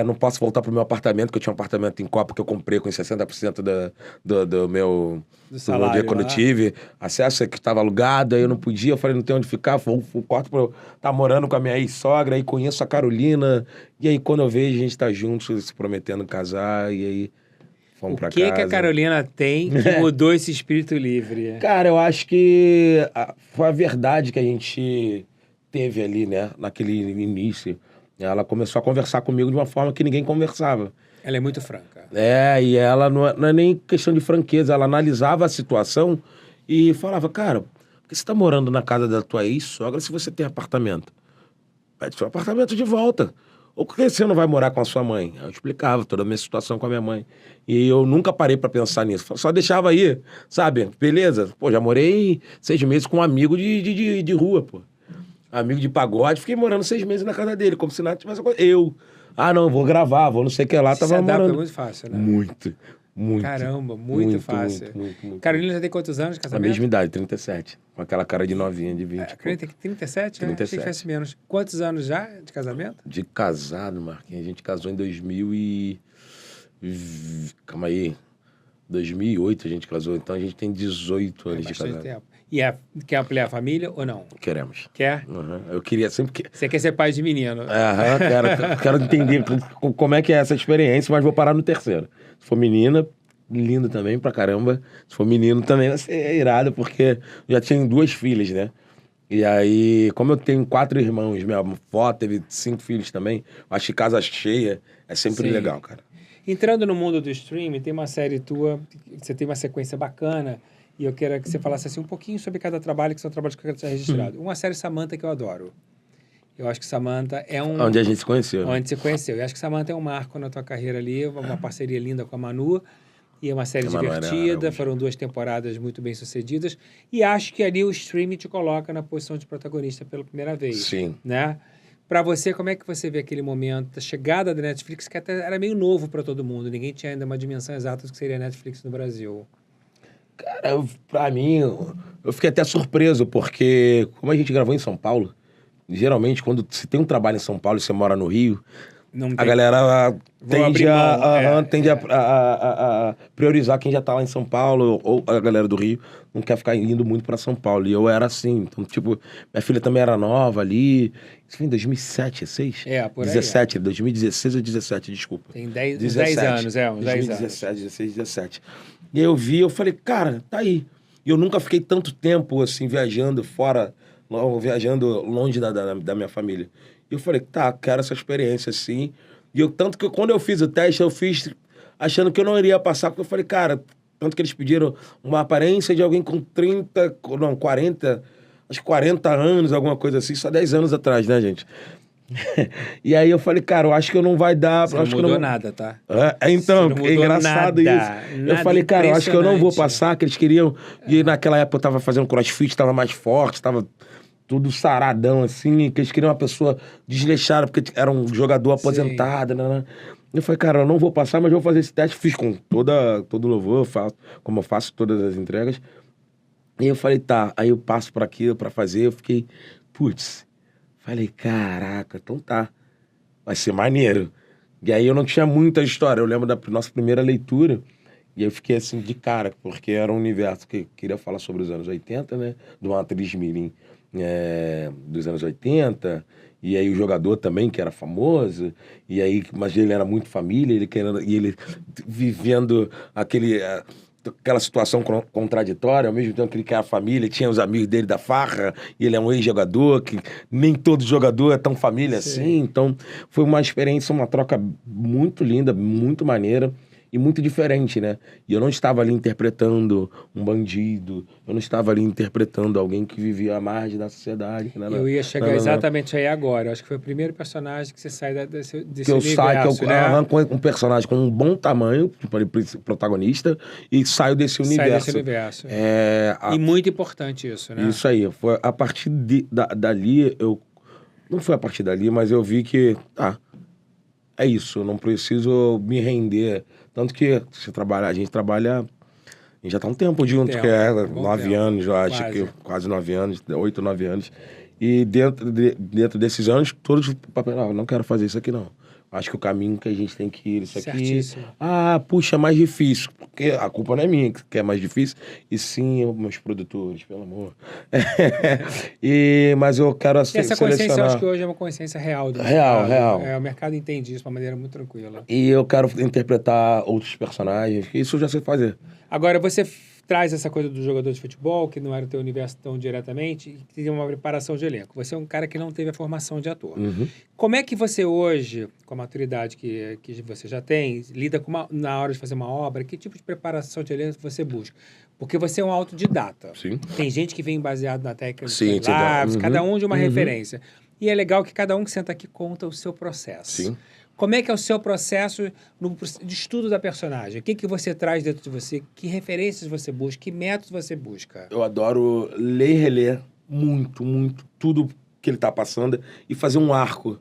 não posso voltar pro meu apartamento, que eu tinha um apartamento em Copa que eu comprei com 60% do meu salário, dia quando eu tive acesso, que estava alugado, aí eu não podia, eu falei, não tem onde ficar, corto pra eu estar morando com a minha ex-sogra, aí conheço a Carolina, e aí quando eu vejo, a gente tá juntos, se prometendo casar, e aí Fomos pra O que casa. a Carolina tem que mudou esse espírito livre? Cara, eu acho que foi a verdade que a gente teve ali, né? Naquele início. Ela começou a conversar comigo de uma forma que ninguém conversava. Ela é muito franca. E ela não é nem questão de franqueza, ela analisava a situação e falava, cara, por que você tá morando na casa da tua ex-sogra se você tem apartamento? Pede seu apartamento de volta. Ou por que você não vai morar com a sua mãe? Eu explicava toda a minha situação com a minha mãe. E eu nunca parei pra pensar nisso. Só deixava aí, sabe? Beleza. Pô, já morei 6 meses com um amigo de rua, pô. Amigo de pagode. Fiquei morando 6 meses na casa dele, como se nada tivesse acontecido. Eu. Não, vou gravar, vou não sei o que lá. Se Tava adapta morando. muito fácil, né? Muito. Caramba, muito fácil. Muito. Carolina já tem quantos anos de A casamento? mesma idade, 37. Com aquela cara de novinha, de 20. A Carolina tem 37? 37. Achei que fosse menos. Quantos anos já de casamento? De casado, Marquinhos. A gente casou em 2000 e... Calma aí. 2008 a gente casou. Então a gente tem 18 anos de Bastante casado. tempo. E quer ampliar a família ou não? Queremos. Quer? Uhum. Eu queria sempre... Você quer ser pai de menino? Quero entender como é que é essa experiência, mas vou parar no terceiro. Se for menina, lindo também pra caramba. Se for menino também vai ser irado, porque eu já tinha 2 filhas, né? E aí, como eu tenho 4 irmãos, minha avó teve 5 filhos também, acho que casa cheia é sempre Sim. legal, cara. Entrando no mundo do streaming, tem uma série tua, você tem uma sequência bacana, e eu quero que você falasse assim, um pouquinho sobre cada trabalho, que são trabalhos que eu quero deixar registrado. Uma série Samantha que eu adoro. Eu acho que Samantha é um... Onde a gente se conheceu. Onde se conheceu. Eu acho que Samantha é um marco na tua carreira ali, uma parceria linda com a Manu, e é uma série divertida, foram 2 temporadas muito bem sucedidas, e acho que ali o streaming te coloca na posição de protagonista pela primeira vez. Sim. Né? Para você, como é que você vê aquele momento, a chegada da Netflix, que até era meio novo para todo mundo, ninguém tinha ainda uma dimensão exata do que seria a Netflix no Brasil. Cara, pra mim, eu fiquei até surpreso, porque como a gente gravou em São Paulo, geralmente quando se tem um trabalho em São Paulo e você mora no Rio, a galera tende a priorizar quem já tá lá em São Paulo, ou a galera do Rio não quer ficar indo muito pra São Paulo. E eu era assim, então, tipo, minha filha também era nova ali. Isso foi em 2007, 2006? Por aí. 17, 2016 ou 17, desculpa. Tem 10 uns 10 anos, uns 10 anos. 2017, 16, 17. E aí eu vi, eu falei, cara, tá aí. E eu nunca fiquei tanto tempo, assim, viajando fora, viajando longe da minha família. E eu falei, tá, quero essa experiência, assim. E eu, tanto que quando eu fiz o teste, eu fiz achando que eu não iria passar, porque eu falei, cara, tanto que eles pediram uma aparência de alguém com 40, acho que 40 anos, alguma coisa assim, só 10 anos atrás, né, gente? E aí eu falei, cara, eu acho que eu não vai dar... Você não mudou nada, tá? Então, é engraçado isso. Eu falei, cara, eu acho que eu não vou passar, que eles queriam... E naquela época eu tava fazendo crossfit, tava mais forte, tava tudo saradão, assim, que eles queriam uma pessoa desleixada, porque era um jogador aposentado, né? Eu falei, cara, eu não vou passar, mas eu vou fazer esse teste. Fiz com todo louvor, como eu faço todas as entregas. E eu falei, tá, aí eu passo por aqui pra fazer, eu fiquei, putz... Falei, caraca, então tá. Vai ser maneiro. E aí eu não tinha muita história. Eu lembro da nossa primeira leitura. E eu fiquei assim de cara, porque era um universo que eu queria falar sobre os anos 80, né? De uma atriz mirim dos anos 80. E aí o jogador também, que era famoso. E aí, mas ele era muito família. Ele vivendo aquela situação contraditória, ao mesmo tempo que ele quer a família, tinha os amigos dele da farra, e ele é um ex-jogador, que nem todo jogador é tão família assim. Então, foi uma experiência, uma troca muito linda, muito maneira e muito diferente, né? E eu não estava ali interpretando um bandido, eu não estava ali interpretando alguém que vivia à margem da sociedade. Eu ia chegar exatamente aí agora. Eu acho que foi o primeiro personagem que você sai desse universo, que eu arranco um personagem com um bom tamanho, tipo, protagonista, e saio desse universo. Sai desse universo. E muito importante isso, né? Isso aí. Foi a partir dali, não foi a partir dali, mas eu vi que, é isso, eu não preciso me render. Tanto que a gente já tá um tempo junto, que é 9 anos, eu acho, quase 9 anos, 8, 9 anos. E dentro desses anos, todos os papéis, não quero fazer isso aqui, não. Acho que o caminho que a gente tem que ir, isso aqui... Certíssimo. Puxa, mais difícil. Porque a culpa não é minha que é mais difícil, e sim meus produtores, pelo amor. Mas eu quero E essa consciência, eu selecionar... acho que hoje é uma consciência real do Real, mercado. real. O mercado entende isso de uma maneira muito tranquila. E eu quero interpretar outros personagens, isso eu já sei fazer. Agora, você traz essa coisa do jogador de futebol, que não era o teu universo tão diretamente, e que tem uma preparação de elenco. Você é um cara que não teve a formação de ator. Como é que você hoje, com a maturidade que você já tem, lida na hora de fazer uma obra, que tipo de preparação de elenco você busca? Porque você é um autodidata. Sim. Tem gente que vem baseado na técnica Sim, dos lábios, cada um de uma referência. E é legal que cada um que senta aqui conta o seu processo. Sim. Como é que é o seu processo de estudo da personagem? O que você traz dentro de você? Que referências você busca? Que métodos você busca? Eu adoro ler e reler muito, muito, tudo que ele tá passando e fazer um arco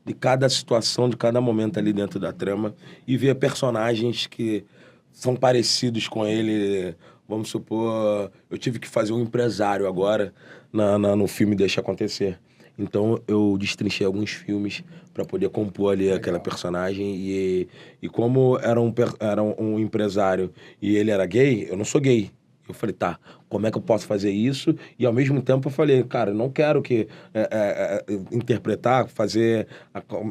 de cada situação, de cada momento ali dentro da trama e ver personagens que são parecidos com ele. Vamos supor, eu tive que fazer um empresário agora no filme Deixa Acontecer. Então, eu destrinchei alguns filmes para poder compor ali aquela personagem. E como era um empresário e ele era gay, eu não sou gay. Eu falei, tá, como é que eu posso fazer isso? E ao mesmo tempo eu falei, cara, eu não quero que interpretar, fazer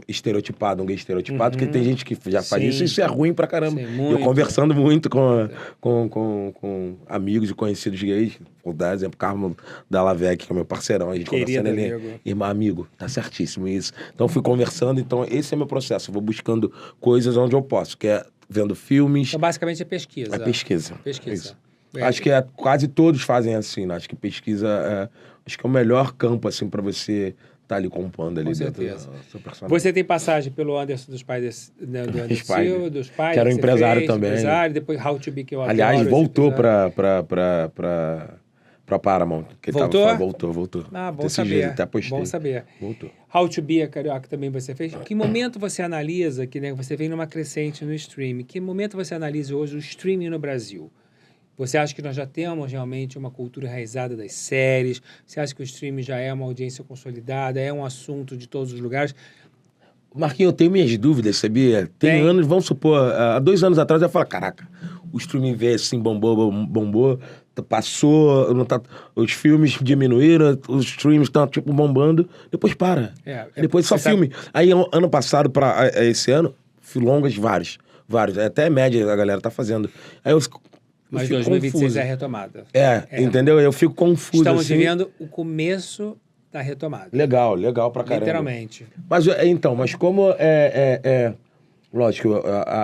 estereotipado, um gay estereotipado, porque tem gente que já faz isso e isso é ruim pra caramba. Sim, Eu conversando muito com amigos e conhecidos gays, vou dar exemplo, Carmo Dallavec, que é meu parceirão, a gente conversando, ele, irmão, amigo, tá certíssimo isso. Então fui conversando, então esse é meu processo, eu vou buscando coisas onde eu posso, que é vendo filmes. Então basicamente é pesquisa. É pesquisa. Pesquisa. Acho que quase todos fazem assim, né? Acho que pesquisa acho que é o melhor campo, assim, para você estar ali compondo ali dentro do seu personagem. Você tem passagem pelo Anderson dos pais do Anderson Silva, dos pais. Que era um empresário também. Depois How to Be, que eu adoro. Aliás, voltou pra Paramount. Que Voltou? Voltou. Ah, bom saber. Até postei. Bom saber. Voltou. How to Be, a Carioca, também você fez. Que momento você analisa, que né, você vem numa crescente no streaming, que momento você analisa hoje o streaming no Brasil? Você acha que nós já temos realmente uma cultura enraizada das séries? Você acha que o streaming já é uma audiência consolidada? É um assunto de todos os lugares? Marquinhos, eu tenho minhas dúvidas, sabia? Tem anos, vamos supor, há 2 anos atrás eu falo, caraca, o streaming veio assim, bombou, passou, os filmes diminuíram, os streams estão tipo bombando, depois para. Depois só filme. Aí ano passado para esse ano, longas vários, até média a galera tá fazendo. Aí mas 2026 confuso. É a retomada. Entendeu? Eu fico confuso. Estamos vivendo o começo da retomada. Legal pra caramba. Literalmente. Mas como lógico,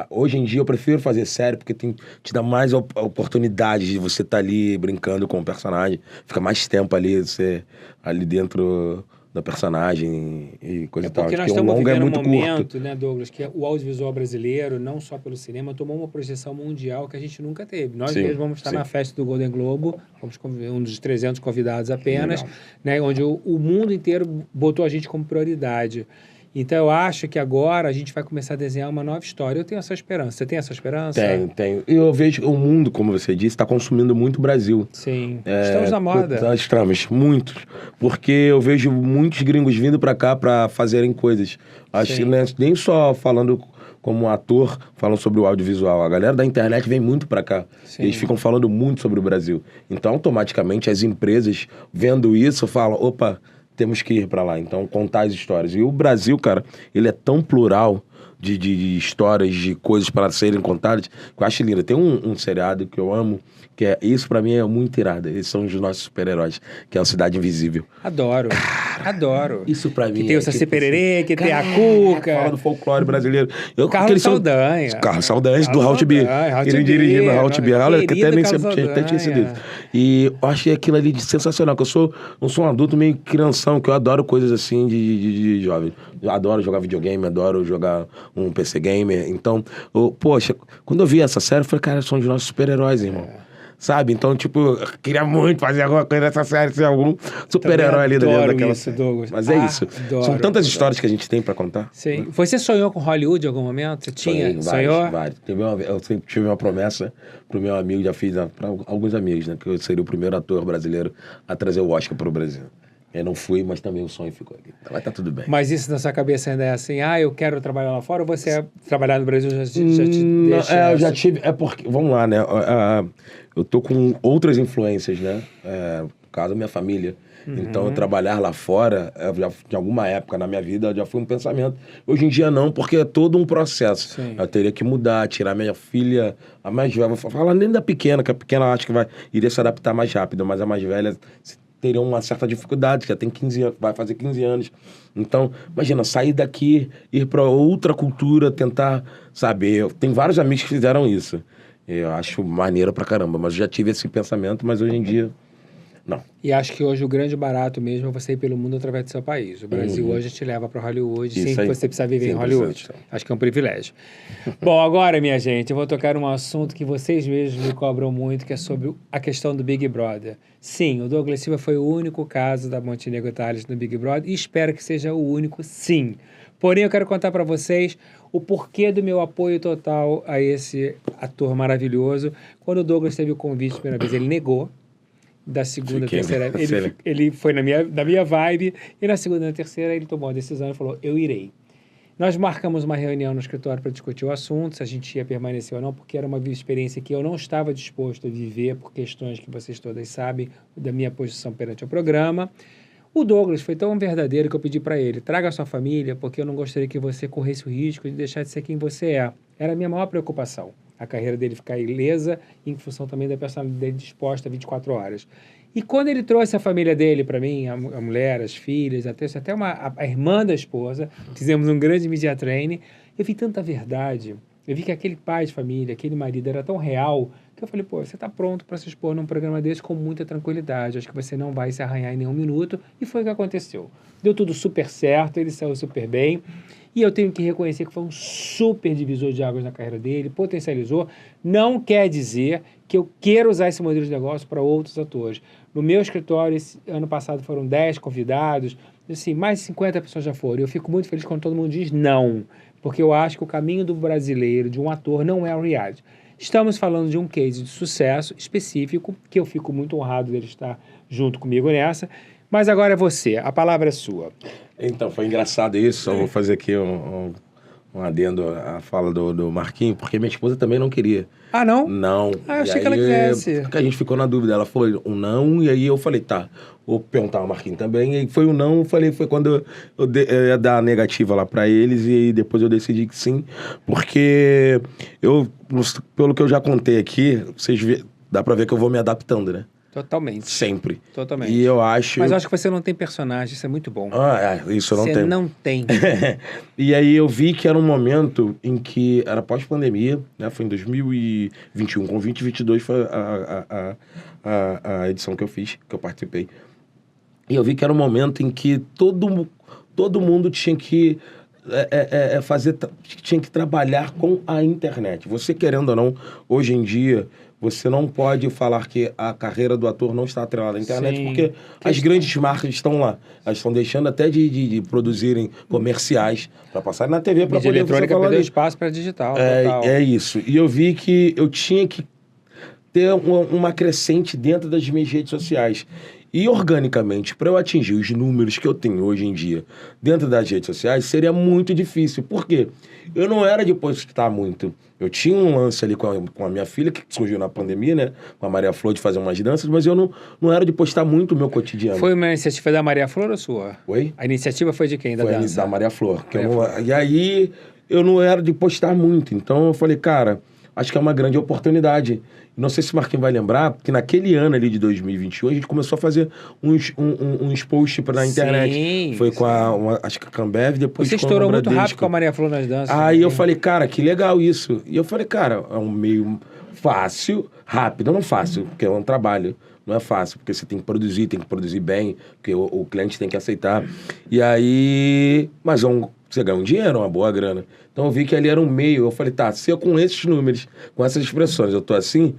hoje em dia eu prefiro fazer série porque te dá mais oportunidade de você estar ali brincando com o personagem. Fica mais tempo ali, você ali dentro da personagem e coisa e tal. Porque nós estamos vivendo um momento, né, Douglas, que o audiovisual brasileiro, não só pelo cinema, tomou uma projeção mundial que a gente nunca teve. Nós mesmos vamos estar na festa do Golden Globe, vamos um dos 300 convidados apenas, né, onde o mundo inteiro botou a gente como prioridade. Então, eu acho que agora a gente vai começar a desenhar uma nova história. Eu tenho essa esperança. Você tem essa esperança? Tenho. E eu vejo que o mundo, como você disse, está consumindo muito o Brasil. Sim. Estamos na moda. Estamos, muitos. Porque eu vejo muitos gringos vindo para cá para fazerem coisas. Acho que nem só falando como ator, falam sobre o audiovisual. A galera da internet vem muito para cá. Sim. Eles ficam falando muito sobre o Brasil. Então, automaticamente, as empresas, vendo isso, falam, opa, temos que ir para lá, então contar as histórias. E o Brasil, cara, ele é tão plural de histórias, de coisas para serem contadas, que eu acho lindo. Tem um seriado que eu amo, que isso para mim é muito irado. Eles são os nossos super-heróis, que é o Cidade Invisível. Adoro. Isso para mim. Que tem o Saci Pererê, que tem a Cuca. Fala do folclore brasileiro. Carlos Saldanha. Carlos Saldanha, do How to Be. Ele dirigindo How to Be. Olha, que até tinha sido isso. E eu achei aquilo ali sensacional, que eu sou um adulto meio crianção, que eu adoro coisas assim de jovem. Eu adoro jogar videogame, adoro jogar um PC gamer. Então, poxa, quando eu vi essa série, eu falei, cara, são os nossos super-heróis, irmão. Sabe? Então, tipo, eu queria muito fazer alguma coisa nessa série, ser algum super-herói ali dentro daquela série. Douglas. Mas é isso. São tantas histórias que a gente tem pra contar. Sim. Você sonhou com Hollywood em algum momento? Você tinha? Sonhou? Vários. Eu sempre tive uma promessa pro meu amigo, já fiz pra alguns amigos, né? Que eu seria o primeiro ator brasileiro a trazer o Oscar pro Brasil. Eu não fui, mas também o sonho ficou aqui. Então vai estar tudo bem. Mas isso na sua cabeça ainda é assim, eu quero trabalhar lá fora, ou você trabalhar no Brasil já te deixa... Eu já tive... É porque... Vamos lá, né? Eu tô com outras influências, né? No caso, minha família. Então, eu trabalhar lá fora, de alguma época na minha vida, já foi um pensamento. Hoje em dia, não, porque é todo um processo. Sim. Eu teria que mudar, tirar minha filha, a mais velha. Vou falar nem da pequena, que a pequena eu acho que iria se adaptar mais rápido, mas a mais velha teria uma certa dificuldade, já tem 15 anos, vai fazer 15 anos. Então, imagina, sair daqui, ir para outra cultura, tentar saber. Tem vários amigos que fizeram isso. Eu acho maneiro pra caramba, mas eu já tive esse pensamento, mas hoje em dia, não. E acho que hoje o grande barato mesmo é você ir pelo mundo através do seu país. O Brasil hoje te leva para Hollywood Isso sem que aí. você precisa viver em 100%. Hollywood. Acho que é um privilégio. Bom, agora, minha gente, eu vou tocar um assunto que vocês mesmos me cobram muito, que é sobre a questão do Big Brother. Sim, o Douglas Silva foi o único caso da Montenegro Tales no Big Brother e espero que seja o único, sim. Porém, eu quero contar para vocês o porquê do meu apoio total a esse ator maravilhoso. Quando o Douglas teve o convite pela primeira vez, ele negou. Da segunda, terceira, ele foi na minha vibe, e na segunda e na terceira ele tomou a decisão e falou, eu irei. Nós marcamos uma reunião no escritório para discutir o assunto, se a gente ia permanecer ou não, porque era uma experiência que eu não estava disposto a viver, por questões que vocês todas sabem, da minha posição perante o programa. O Douglas foi tão verdadeiro que eu pedi para ele, traga a sua família, porque eu não gostaria que você corresse o risco de deixar de ser quem você é. Era a minha maior preocupação. A carreira dele ficar ilesa, em função também da personalidade dele disposta 24 horas. E quando ele trouxe a família dele para mim, a mulher, as filhas, até a irmã da esposa, fizemos um grande media training, eu vi tanta verdade. Eu vi que aquele pai de família, aquele marido era tão real, que eu falei, você está pronto para se expor num programa desse com muita tranquilidade. Acho que você não vai se arranhar em nenhum minuto. E foi o que aconteceu. Deu tudo super certo, ele saiu super bem. E eu tenho que reconhecer que foi um super divisor de águas na carreira dele, potencializou. Não quer dizer que eu quero usar esse modelo de negócio para outros atores. No meu escritório, ano passado foram 10 convidados, assim, mais de 50 pessoas já foram. Eu fico muito feliz quando todo mundo diz não, porque eu acho que o caminho do brasileiro, de um ator, não é o reality. Estamos falando de um case de sucesso específico, que eu fico muito honrado dele estar junto comigo nessa. Mas agora é você, a palavra é sua. Então, foi engraçado isso. Eu vou fazer aqui um adendo à fala do Marquinho, porque minha esposa também não queria. Ah, não? Não. Eu achei que ela quisesse. Porque a gente ficou na dúvida. Ela falou um não, e aí eu falei, tá, vou perguntar ao Marquinho também. E aí foi um não, foi quando eu ia dar a negativa lá pra eles, e aí depois eu decidi que sim, porque pelo que eu já contei aqui, dá pra ver que eu vou me adaptando, né? Totalmente. Sempre. Totalmente. E eu acho... Mas eu acho que você não tem personagem, isso é muito bom. Isso eu não tenho. Você não tem. E aí eu vi que era um momento em que era pós-pandemia, né? Foi em 2021, com 2022 foi a edição que eu fiz, que eu participei. E eu vi que era um momento em que todo mundo tinha que tinha que trabalhar com a internet. Você querendo ou não, hoje em dia, você não pode falar que a carreira do ator não está atrelada à internet, Sim. porque as grandes marcas estão lá. Elas estão deixando até de produzirem comerciais para passar na TV para Mídia poder eletrônica perdeu espaço para digital. Total. É isso. E eu vi que eu tinha que ter uma crescente dentro das minhas redes sociais. E organicamente, para eu atingir os números que eu tenho hoje em dia dentro das redes sociais, seria muito difícil. Por quê? Eu não era de postar muito. Eu tinha um lance ali com a minha filha, que surgiu na pandemia, né? Com a Maria Flor, de fazer umas danças, mas eu não era de postar muito o meu cotidiano. Foi uma iniciativa da Maria Flor ou sua? Oi? A iniciativa foi de quem? Da Foi dança? da Maria Flor. E aí, eu não era de postar muito. Então, eu falei, cara, acho que é uma grande oportunidade. Não sei se o Marquinhos vai lembrar, que naquele ano ali de 2021, a gente começou a fazer uns posts na internet. Sim, foi com acho que a Cambev, depois Você com estourou a muito Bradesco. rápido com a Maria Flor nas danças. Aí né? eu falei, cara, que legal isso. E eu falei, cara, é um meio fácil, rápido. Não fácil, porque é um trabalho. Não é fácil, porque você tem que produzir bem, porque o cliente tem que aceitar. E aí... Mas você ganha um dinheiro, uma boa grana. Então eu vi que ali era um meio. Eu falei, tá, se eu com esses números, com essas expressões, eu tô assim...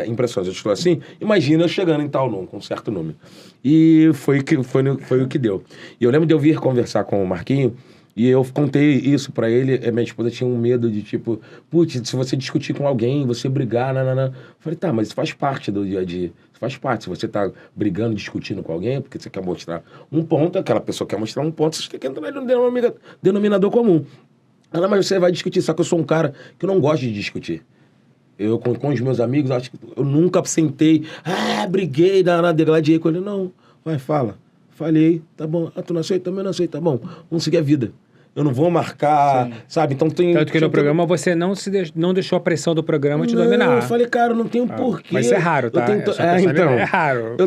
impressões, eu estou assim, imagina eu chegando em tal número, com um certo número. E foi o que deu. E eu lembro de eu vir conversar com o Marquinho, e eu contei isso pra ele, minha esposa tinha um medo de tipo, putz, se você discutir com alguém, você brigar, nananã. Eu falei, tá, mas isso faz parte do dia a dia. faz parte. Se você tá brigando, discutindo com alguém, é porque você quer mostrar um ponto, aquela pessoa quer mostrar um ponto, você tem que entrar no denominador comum. Nada mais você vai discutir, só que eu sou um cara que não gosta de discutir. Eu, com os meus amigos, acho que eu nunca sentei, briguei, degladiei com ele. Não, vai, fala. Falei, tá bom. Tu não aceita? Também não aceito, tá bom. Vamos seguir a vida. Eu não vou marcar, sabe? Então tem... Tanto que no programa você não deixou a pressão do programa te dominar. Eu falei, cara, não tenho porquê. Mas isso é raro, tá? Então, é raro.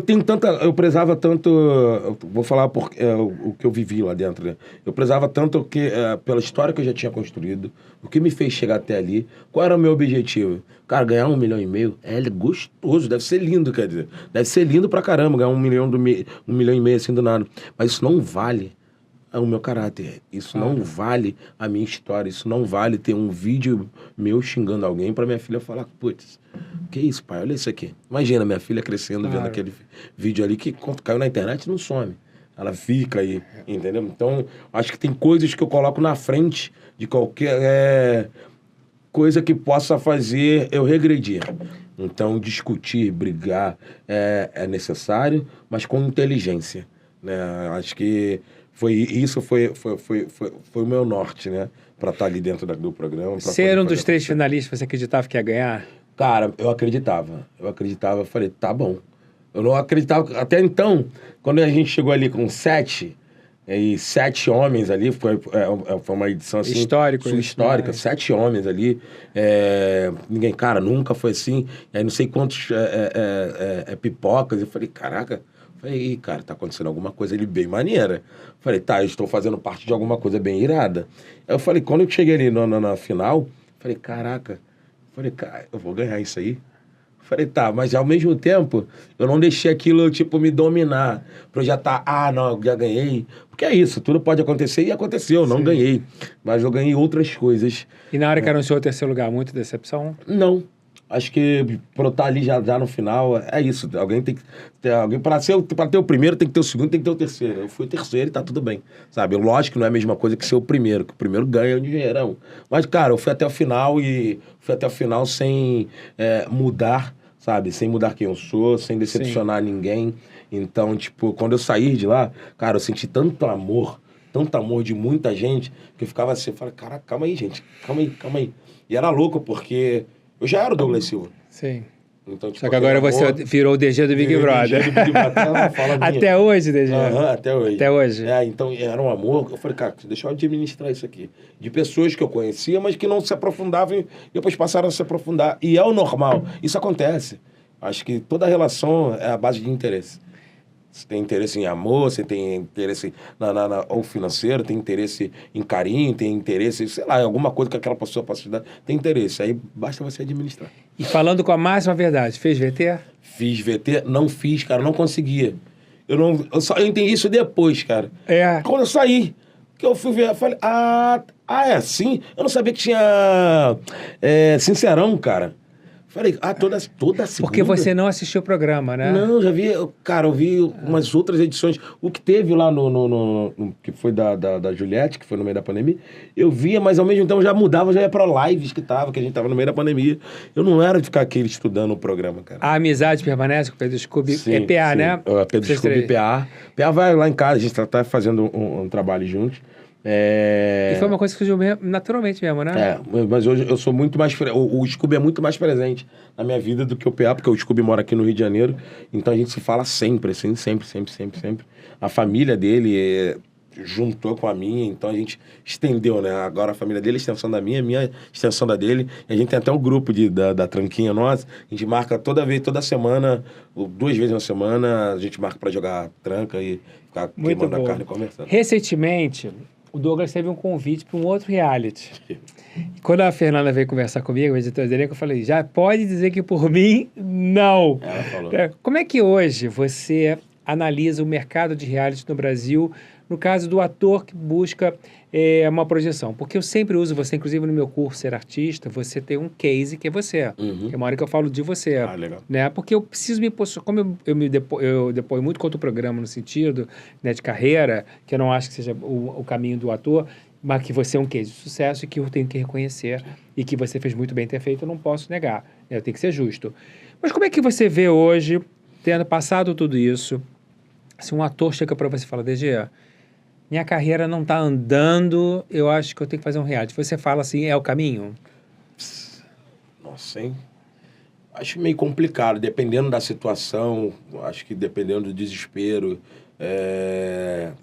Eu prezava tanto... Vou falar o que eu vivi lá dentro, né? Eu prezava tanto pela história que eu já tinha construído, o que me fez chegar até ali. Qual era o meu objetivo? Cara, ganhar 1,5 milhão é gostoso, deve ser lindo, quer dizer. Deve ser lindo pra caramba ganhar 1,5 milhão assim do nada. Mas isso não vale o meu caráter. Isso não vale a minha história. Isso não vale ter um vídeo meu xingando alguém pra minha filha falar, putz, que isso, pai? Olha isso aqui. Imagina minha filha crescendo, vendo aquele vídeo ali que quando caiu na internet não some. Ela fica aí, entendeu? Então, acho que tem coisas que eu coloco na frente de qualquer coisa que possa fazer eu regredir. Então, discutir, brigar é necessário, mas com inteligência, né? Acho que foi o meu norte, né? Pra estar ali dentro do programa. Ser um dos 3 finalistas, você acreditava que ia ganhar? Cara, eu acreditava. Eu falei, tá bom. Eu não acreditava. Até então, quando a gente chegou ali com 7, e 7 homens ali, foi uma edição assim... histórica, 7 homens ali. Ninguém, cara, nunca foi assim. E aí não sei quantos pipocas. Eu falei, caraca... Falei, cara, tá acontecendo alguma coisa ali bem maneira. Falei, tá, eu estou fazendo parte de alguma coisa bem irada. Aí eu falei, quando eu cheguei ali na final, falei, caraca, cara, eu vou ganhar isso aí. Falei, tá, mas ao mesmo tempo, eu não deixei aquilo, tipo, me dominar. Pra eu já não, já ganhei. Porque é isso, tudo pode acontecer e aconteceu, não ganhei. Mas eu ganhei outras coisas. E na hora que anunciou o 3º lugar, muita decepção? Não. Acho que pra eu estar ali já no final, é isso. Alguém tem que ter... Pra ter o primeiro, tem que ter o segundo, tem que ter o terceiro. Eu fui o terceiro e tá tudo bem. Sabe? Lógico que não é a mesma coisa que ser o primeiro, que o primeiro ganha um dinheirão. Mas, cara, eu fui até o final sem mudar, sabe? Sem mudar quem eu sou, sem decepcionar ninguém. Então, tipo, quando eu saí de lá, cara, eu senti tanto amor de muita gente, que eu ficava assim, eu falei, caraca, calma aí, gente, calma aí. E era louco, porque... Eu já era o Douglas Silva. Sim. Então, tipo, só que agora você virou o DG do Big Brother. DG do Big Brother. Até hoje, DG? Até hoje. Até hoje. Então era um amor. Eu falei, cara, deixa eu administrar isso aqui. De pessoas que eu conhecia, mas que não se aprofundavam e depois passaram a se aprofundar. E é o normal. Isso acontece. Acho que toda relação é a base de interesse. Você tem interesse em amor, você tem interesse ou financeiro, tem interesse em carinho, tem interesse, sei lá, em alguma coisa que aquela pessoa possa te dar, tem interesse. Aí basta você administrar. E falando com a máxima verdade, fez VT? Fiz VT, não fiz, cara, não conseguia. Eu entendi isso depois, cara. Quando eu saí, que eu fui ver, eu falei, é assim? Eu não sabia que tinha Sincerão, cara. Falei, toda segunda? Porque você não assistiu o programa, né? Não, já vi, cara, eu vi umas outras edições. O que teve lá que foi da Juliette, que foi no meio da pandemia, eu via, mas ao mesmo tempo já mudava, já ia pra lives que a gente tava no meio da pandemia. Eu não era de ficar aqui estudando o programa, cara. A amizade permanece com o Pedro Scooby? É PA, sim. né? Pedro Scooby PA. PA vai lá em casa, a gente tá fazendo um trabalho juntos. E foi uma coisa que surgiu naturalmente mesmo, né? Mas hoje eu sou muito mais... O Scooby é muito mais presente na minha vida do que o PA, porque o Scooby mora aqui no Rio de Janeiro, então a gente se fala sempre, assim, sempre. A família dele juntou com a minha, então a gente estendeu, né? Agora a família dele é extensão da minha extensão da dele, e a gente tem até um grupo da tranquinha nossa, a gente marca toda semana, 2 vezes na semana, a gente marca pra jogar tranca e ficar queimando a carne e conversando. Recentemente... o Douglas teve um convite para um outro reality. E quando a Fernanda veio conversar comigo, o editor dele, eu falei, já pode dizer que por mim, não. Ela falou. Como é que hoje você analisa o mercado de reality no Brasil, no caso do ator que busca uma projeção? Porque eu sempre uso você, inclusive no meu curso Ser Artista, você tem um case que é você. Uhum. É uma hora que eu falo de você. Legal. Né? Porque eu preciso me posicionar, como eu depoio muito contra o programa no sentido, né, de carreira, que eu não acho que seja o caminho do ator, mas que você é um case de sucesso e que eu tenho que reconhecer e que você fez muito bem ter feito, eu não posso negar. Né? Eu tenho que ser justo. Mas como é que você vê hoje tendo passado tudo isso, se um ator chega pra você e fala, DG, minha carreira não tá andando, eu acho que eu tenho que fazer um reality. Você fala assim, é o caminho? Nossa, hein? Acho meio complicado, dependendo da situação, acho que dependendo do desespero,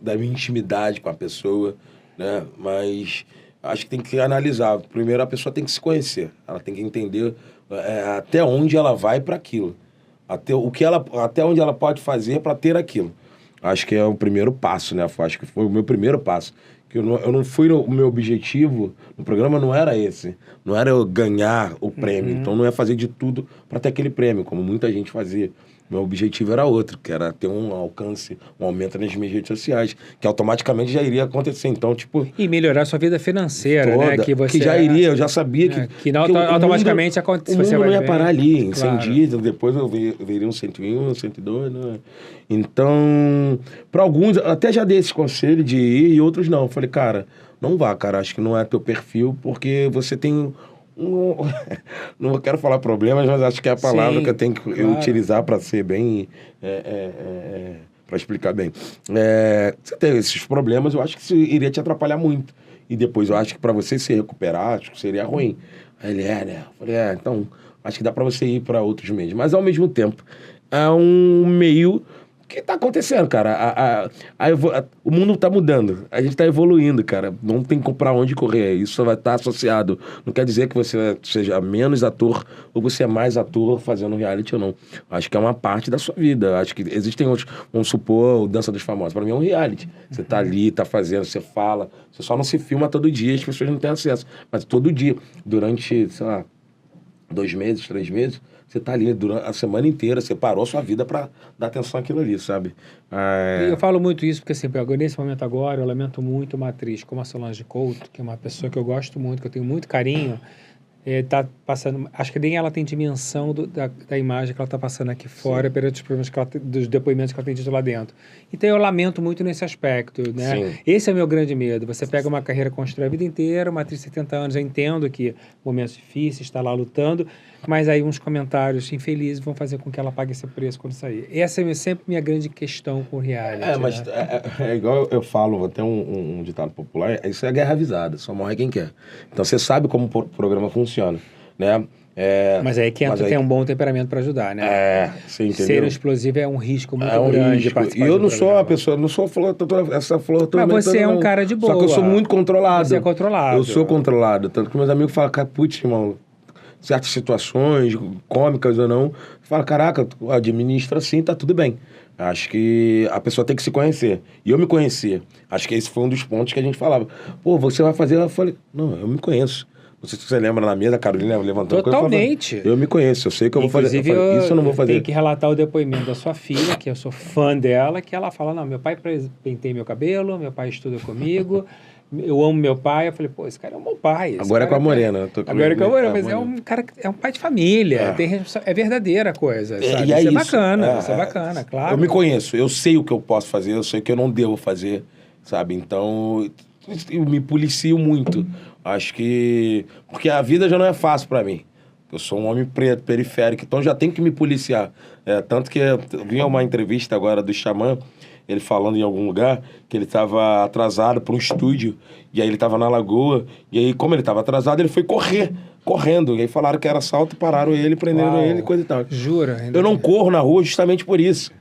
da minha intimidade com a pessoa, né? Mas acho que tem que analisar. Primeiro, a pessoa tem que se conhecer, ela tem que entender até onde ela vai para aquilo, até onde ela pode fazer para ter aquilo. Acho que é o primeiro passo, né? Acho que foi o meu primeiro passo. Que eu não fui o meu objetivo no programa não era esse. Não era eu ganhar o prêmio. Então não ia fazer de tudo para ter aquele prêmio, como muita gente fazia. Meu objetivo era outro, que era ter um alcance, um aumento nas minhas redes sociais, que automaticamente já iria acontecer. Então, tipo... E melhorar a sua vida financeira, toda, né? Que já iria, eu já sabia que automaticamente acontece. O mundo não ia parar ali em 100 claro. dias, depois eu veria um 101, 102, né? Então, para alguns, até já dei esse conselho de ir e outros não. Eu falei, cara, não vá, cara, acho que não é teu perfil, porque você tem... não quero falar problemas, mas acho que é a palavra que eu tenho que utilizar para ser bem... para explicar bem. Você tem esses problemas, eu acho que isso iria te atrapalhar muito. E depois eu acho que para você se recuperar, acho que seria ruim. Aí ele, né? Eu falei, então, acho que dá para você ir para outros meios. Mas ao mesmo tempo, é um meio... que tá acontecendo, cara? O mundo tá mudando. A gente tá evoluindo, cara. Não tem pra onde correr. Isso vai estar associado. Não quer dizer que você seja menos ator ou você é mais ator fazendo reality ou não. Acho que é uma parte da sua vida. Acho que existem outros... Vamos supor, o Dança dos Famosos. Pra mim é um reality. Você tá ali, tá fazendo, você fala. Você só não se filma todo dia, as pessoas não têm acesso. Mas todo dia, durante, sei lá, 2 meses, 3 meses... Você tá ali durante a semana inteira, você parou sua vida para dar atenção àquilo ali, sabe? Eu falo muito isso porque, assim, nesse momento agora, eu lamento muito uma atriz como a Solange Couto, que é uma pessoa que eu gosto muito, que eu tenho muito carinho, tá passando... Acho que nem ela tem dimensão da imagem que ela tá passando aqui fora, perante os problemas dos depoimentos que ela tem dito lá dentro. Então, eu lamento muito nesse aspecto, né? Sim. Esse é o meu grande medo. Você pega uma carreira construída a vida inteira, uma atriz de 70 anos, eu entendo que momentos difíceis, está lá lutando, mas aí uns comentários infelizes vão fazer com que ela pague esse preço quando sair. Essa é sempre minha grande questão com o reality. Mas né? é igual eu falo, até um ditado popular, isso é guerra avisada, só morre quem quer. Então você sabe como o programa funciona, né? Mas aí que entra tem um bom temperamento para ajudar, né? Você entendeu? Ser explosivo é um risco muito grande. E eu não sou uma pessoa, não sou essa flor toda. Mas você é um cara de boa. Só que eu sou muito controlado. Você é controlado. Eu sou controlado. Tanto que meus amigos falam, cara, putz, irmão, certas situações, cômicas ou não, fala, caraca, tu administra assim, tá tudo bem. Acho que a pessoa tem que se conhecer. E eu me conhecia. Acho que esse foi um dos pontos que a gente falava. Pô, você vai fazer? Eu falei, não, eu me conheço. Não sei se você lembra na mesa, a Carolina levantando. Totalmente. Eu me conheço, eu sei que eu vou fazer. Inclusive, isso eu não vou fazer. Tem que relatar o depoimento da sua filha, que eu sou fã dela, que ela fala, não, meu pai pentei meu cabelo, meu pai estuda comigo, eu amo meu pai. Eu falei, pô, esse cara é o meu pai. Agora é com a Morena. Agora é com a Morena, mas é um cara, é um pai de família, é verdadeira a coisa, sabe? E isso é bacana, isso é bacana, claro. Eu me conheço, eu sei o que eu posso fazer, eu sei o que eu não devo fazer, sabe? Então, eu me policio muito. Acho que... Porque a vida já não é fácil pra mim. Eu sou um homem preto, periférico, então já tenho que me policiar. Tanto que eu vi uma entrevista agora do Xamã, ele falando em algum lugar que ele estava atrasado para um estúdio, e aí ele estava na Lagoa, e aí como ele estava atrasado, ele foi correndo, e aí falaram que era assalto, pararam ele, prenderam ele, coisa e tal. Jura? Eu não corro na rua justamente por isso.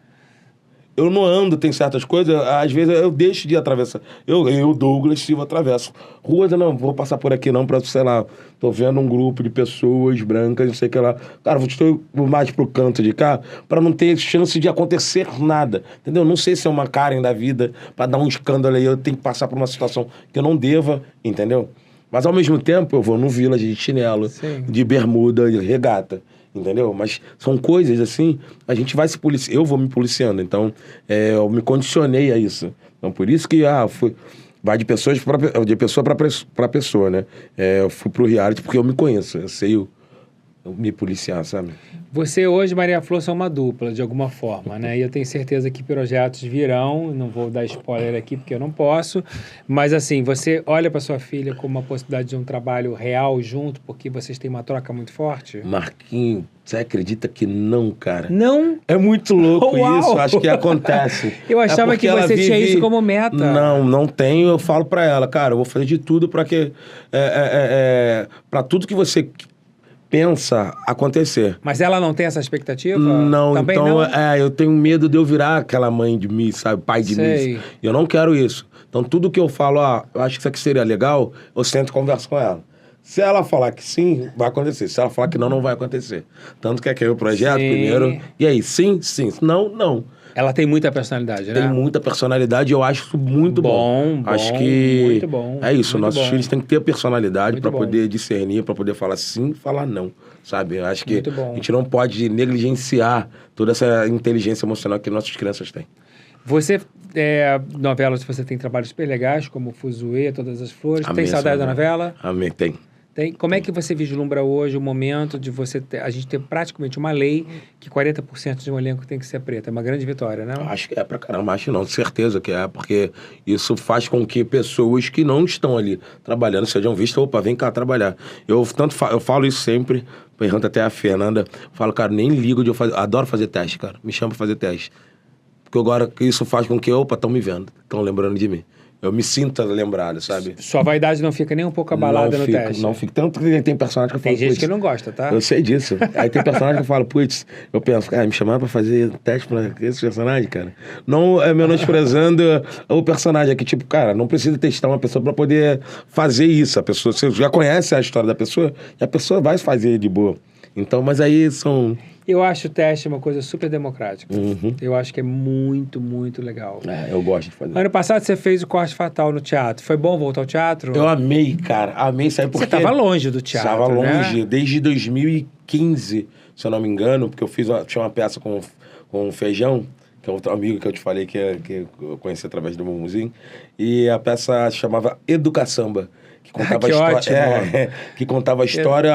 Eu não ando, tem certas coisas, às vezes eu deixo de atravessar. Eu Douglas Silva, atravesso. Ruas, eu não vou passar por aqui não, pra, sei lá, tô vendo um grupo de pessoas brancas, não sei o que lá. Cara, estou mais pro canto de cá, pra não ter chance de acontecer nada, entendeu? Não sei se é uma Karen da vida, pra dar um escândalo aí, eu tenho que passar por uma situação que eu não deva, entendeu? Mas ao mesmo tempo, eu vou no Village de chinelo, de bermuda, de regata. Entendeu? Mas são coisas assim, a gente vai se policiando, eu vou me policiando, então eu me condicionei a isso. Então por isso que vai de pessoa para pessoa, né? Eu fui pro reality porque eu me conheço, eu sei me policiar, sabe? Você hoje e Maria Flor são uma dupla, de alguma forma, né? E eu tenho certeza que projetos virão, não vou dar spoiler aqui porque eu não posso, mas assim, você olha para sua filha como uma possibilidade de um trabalho real junto, porque vocês têm uma troca muito forte? Marquinhos, você acredita que não, cara? Não? É muito louco Uau! isso, acho que acontece. Eu achava porque que ela você tinha vive- isso como meta. Não tenho. Eu falo pra ela, cara, eu vou fazer de tudo pra que... pra tudo que você pensa acontecer. Mas ela não tem essa expectativa? Não, Também então, não? eu tenho medo de eu virar aquela mãe de mim, sabe? Pai de Sei. mim. Eu não quero isso. Então, tudo que eu falo, eu acho que isso aqui seria legal, eu sento e converso com ela. Se ela falar que sim, vai acontecer. Se ela falar que não, não vai acontecer. Tanto que é que o projeto Sim. primeiro. E aí, sim, sim. Não, não. Ela tem muita personalidade, né? Tem muita personalidade e eu acho isso muito bom. Bom, Acho que muito bom, é isso. muito Nossos bom. filhos têm que ter personalidade Muito para bom. poder discernir, para poder falar sim e falar não, sabe? Eu acho que Muito bom. a gente não pode negligenciar toda essa inteligência emocional que nossas crianças têm. Você, novelas, você tem trabalhos super legais, como Fuzue, Todas as Flores. Amei Tem essa saudade da novela. novela? Amém, tem. Tem. Como é que você vislumbra hoje o momento de a gente ter praticamente uma lei que 40% de um elenco tem que ser preto? É uma grande vitória, né? Acho que é pra caramba, acho não, certeza que é, porque isso faz com que pessoas que não estão ali trabalhando sejam vistas, opa, vem cá trabalhar. Eu falo isso sempre, pergunto até a Fernanda, falo, cara, nem ligo de eu fazer, adoro fazer teste, cara, me chama pra fazer teste. Porque agora isso faz com que, opa, estão me vendo, estão lembrando de mim. Eu me sinto lembrado, sabe? Sua vaidade não fica nem um pouco abalada no teste? Não fico. Tanto que tem personagem que eu falo, Tem gente putz, que não gosta, tá? eu sei disso. Aí tem personagem que eu falo, putz, eu penso, cara, me chamaram pra fazer teste pra esse personagem, cara. Não é menosprezando o personagem aqui, tipo, cara, não precisa testar uma pessoa pra poder fazer isso. A pessoa, você já conhece a história da pessoa, e a pessoa vai fazer de boa. Então, mas aí são... Eu acho o teste uma coisa super democrática. Uhum. Eu acho que é muito, muito legal. eu gosto de fazer. Ano passado você fez o Corte Fatal no teatro. Foi bom voltar ao teatro? Eu amei, cara. Amei, sabe por Você quê? estava longe do teatro, Estava longe, né? desde 2015, se eu não me engano, porque tinha uma peça com o Feijão, que é outro amigo que eu te falei que eu conheci através do Mumuzinho, e a peça chamava Educaçamba, que contava Que a história, ótimo. que contava a história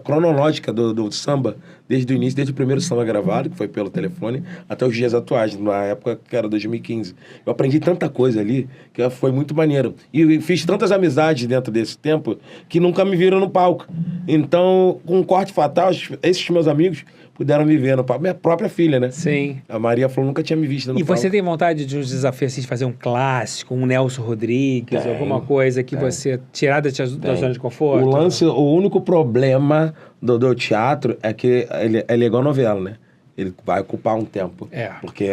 cronológica do samba, desde o início, desde o primeiro samba gravado, que foi pelo telefone, até os dias atuais, na época que era 2015. Eu aprendi tanta coisa ali, que foi muito maneiro. E fiz tantas amizades dentro desse tempo, que nunca me viram no palco. Então, com o Corte Fatal, esses meus amigos puderam me ver no palco. Minha própria filha, né? Sim. A Maria falou, nunca tinha me visto no E palco. você tem vontade de uns desafios assim, de fazer um clássico, um Nelson Rodrigues, Tenho, alguma coisa que você tirar da zona de conforto? O único problema do teatro é que ele é igual novela, né? Ele vai ocupar um tempo. É. Porque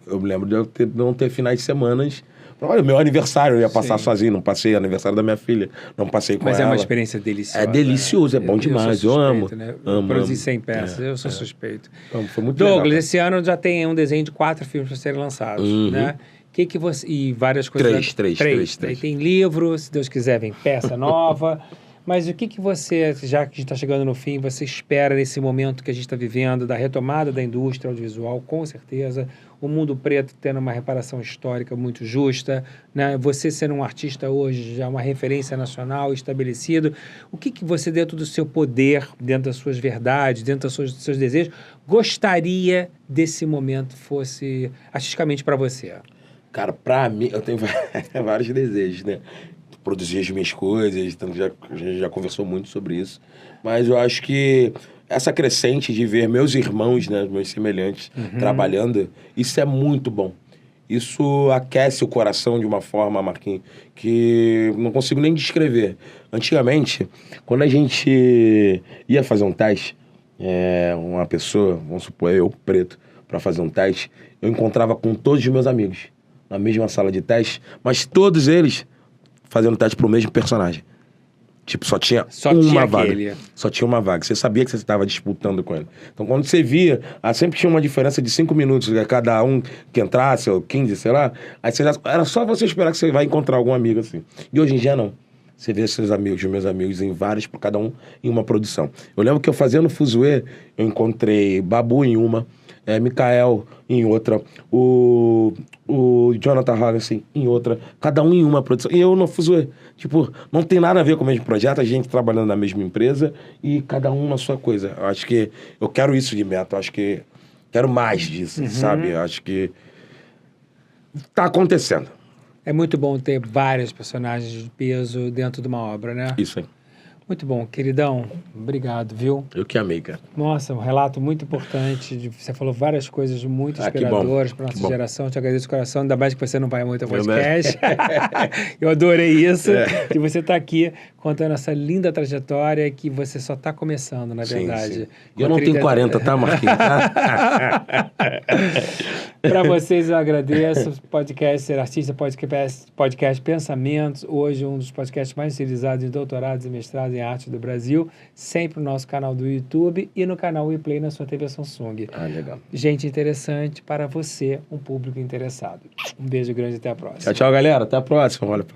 eu me lembro de eu não ter finais de semanas. Olha, meu aniversário eu ia passar Sim. sozinho, não passei aniversário da minha filha, não passei com Mas ela. é uma experiência deliciosa. É delicioso, é bom demais, sou eu suspeito, amo. Né? Amo, Produzi amo. 100 peças, eu sou suspeito. Então, foi muito Douglas, legal, cara. esse ano já tem um desenho de 4 filmes para serem lançados, Uhum. né? Que você... E várias coisas... Três. Aí tem livro, se Deus quiser vem peça nova. Mas o que você, já que a gente está chegando no fim, você espera nesse momento que a gente está vivendo, da retomada da indústria audiovisual, com certeza, o mundo preto tendo uma reparação histórica muito justa, né? Você sendo um artista hoje, já uma referência nacional estabelecido, o que você, dentro do seu poder, dentro das suas verdades, dentro dos seus desejos, gostaria desse momento fosse artisticamente para você? Cara, pra mim, eu tenho vários desejos, né? Produzir as minhas coisas, tanto que a gente já conversou muito sobre isso. Mas eu acho que essa crescente de ver meus irmãos, né, meus semelhantes, trabalhando, isso é muito bom. Isso aquece o coração de uma forma, Marquinhos, que não consigo nem descrever. Antigamente, quando a gente ia fazer um teste, uma pessoa, vamos supor eu, preto, para fazer um teste, eu encontrava com todos os meus amigos na mesma sala de teste, mas todos eles fazendo teste pro mesmo personagem. Tipo, só tinha uma vaga. Aquele. Só tinha uma vaga. Você sabia que você estava disputando com ele. Então, quando você via, sempre tinha uma diferença de 5 minutos, né? Cada um que entrasse, ou 15, sei lá. Aí era só você esperar que você vai encontrar algum amigo assim. E hoje em dia, não. Você vê seus amigos, os meus amigos, em vários, cada um em uma produção. Eu lembro que eu fazendo Fuzue, eu encontrei Babu em uma, Mikael em outra, o Jonathan Hagensen em outra, cada um em uma produção. E eu não fiz, tipo, não tem nada a ver com o mesmo projeto, a gente trabalhando na mesma empresa e cada um na sua coisa. Eu acho que eu quero isso de meta, eu acho que quero mais disso, sabe? Eu acho que tá acontecendo. É muito bom ter vários personagens de peso dentro de uma obra, né? Isso aí. Muito bom, queridão. Obrigado, viu? Eu que amei, cara. Nossa, um relato muito importante. Você falou várias coisas muito que bom, inspiradoras para que nossa bom. geração. Te agradeço de coração, ainda mais que você não vai muito a podcast. Eu adorei isso. De você estar aqui contando essa linda trajetória que você só está começando, na verdade. Sim. Eu não tenho 40, tá, Marquinhos? Para vocês, eu agradeço. Podcast Ser Artista, podcast Pensamentos. Hoje, um dos podcasts mais utilizados em doutorados e mestrados em arte do Brasil. Sempre no nosso canal do YouTube e no canal WePlay na sua TV Samsung. Legal. Gente interessante para você, um público interessado. Um beijo grande, até a próxima. Tchau, galera. Até a próxima. Olha.